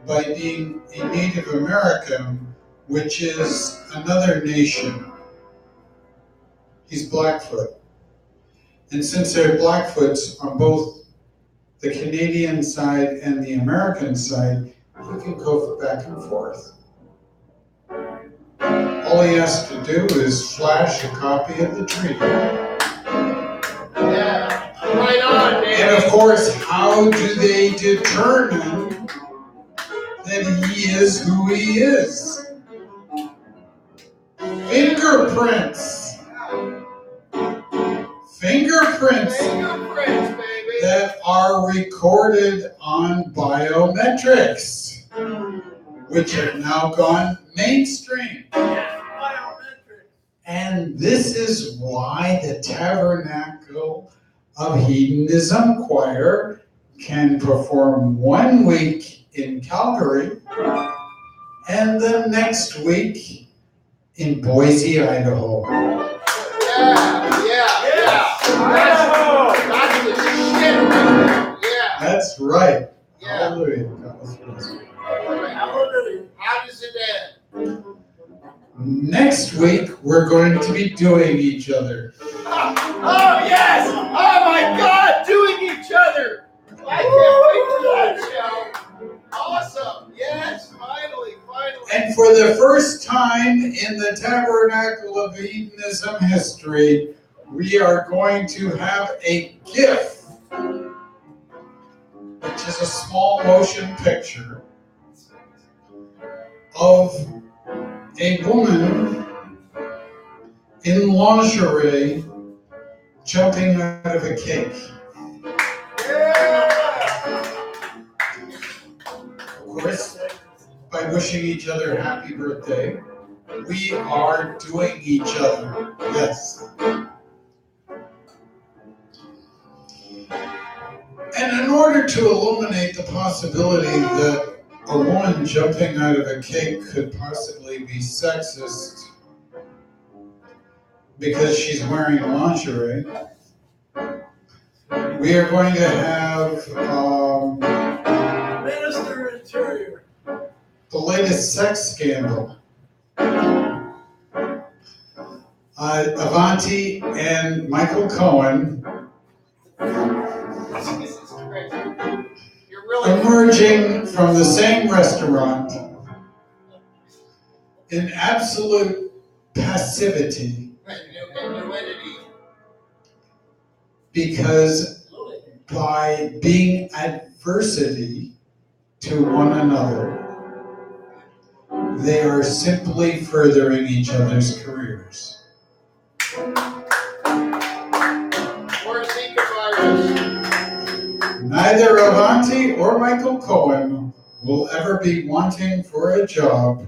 by being a Native American, which is another nation. He's Blackfoot. And since they're Blackfoots on both the Canadian side and the American side, he can go back and forth. All he has to do is flash a copy of the treaty. Yeah, right on, man. And of course, how do they determine that he is who he is? Fingerprints. Fingerprints baby. That are recorded on biometrics, which have now gone mainstream. And this is why the Tabernacle of Hedonism choir can perform 1 week in Calgary and the next week in Boise, Idaho. Yeah. That's the shit right there. Yeah. That's right. Yeah. Hallelujah. How does it end? Next week, we're going to be doing each other. Oh, yes! Oh, my God! Doing each other! I can't wait for that show. Awesome. Yes, finally. And for the first time in the Tabernacle of Hedonism history, we are going to have a GIF, which is a small motion picture of a woman in lingerie jumping out of a cake. Of course, by wishing each other happy birthday, we are doing each other. Yes. And in order to eliminate the possibility that a woman jumping out of a cake could possibly be sexist because she's wearing lingerie, we are going to have Minister Interior. the latest sex scandal. Avanti and Michael Cohen emerging from the same restaurant in absolute passivity because by being adversity to one another, they are simply furthering each other's careers. Neither Avanti or Michael Cohen will ever be wanting for a job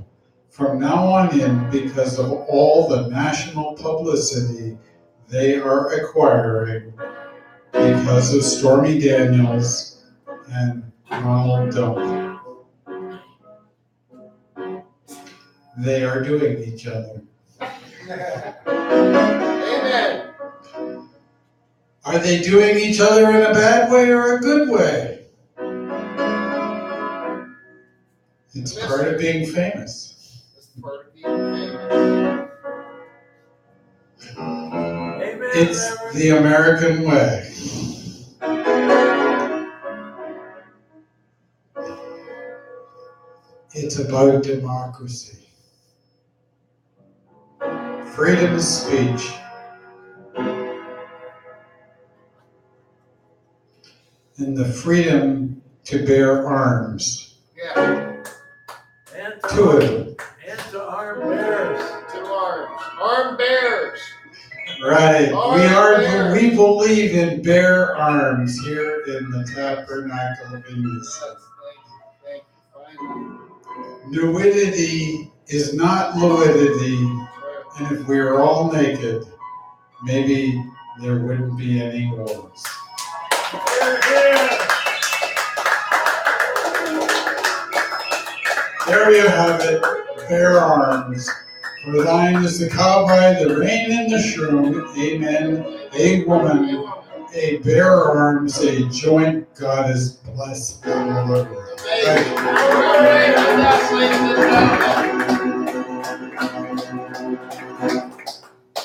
from now on in because of all the national publicity they are acquiring because of Stormy Daniels and Ronald Dump. They are doing each other. Amen. Are they doing each other in a bad way or a good way? It's part of being famous. It's the American way. It's about democracy. Freedom of speech. And the freedom to bear arms. Yeah. To it. And to arm bears. To arms. Arm bears. Right. We believe in bare arms here in the Tabernacle of Indies. Nudity is not fluidity, and if we were all naked, maybe there wouldn't be any wars. There you have it, bare arms. For thine is the cowbide, the rain and the shroom, amen, a woman, a bare arms, a joint goddess, bless the Lord.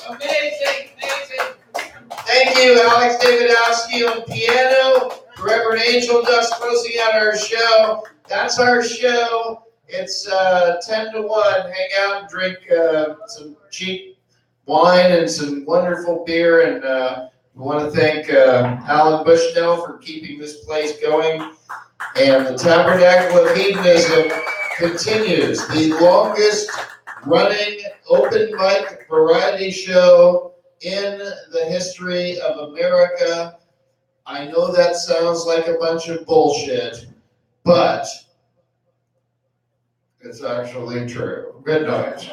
Amazing. Thank you, Alex Davidowski on piano, Reverend Angel Dust closing out our show. That's our show. It's 10 to 1. Hang out and drink some cheap wine and some wonderful beer. And we want to thank Alan Bushnell for keeping this place going. And the Tabernacle of Hedonism continues. The longest running open mic variety show in the history of America. I know that sounds like a bunch of bullshit, but it's actually true. Good night.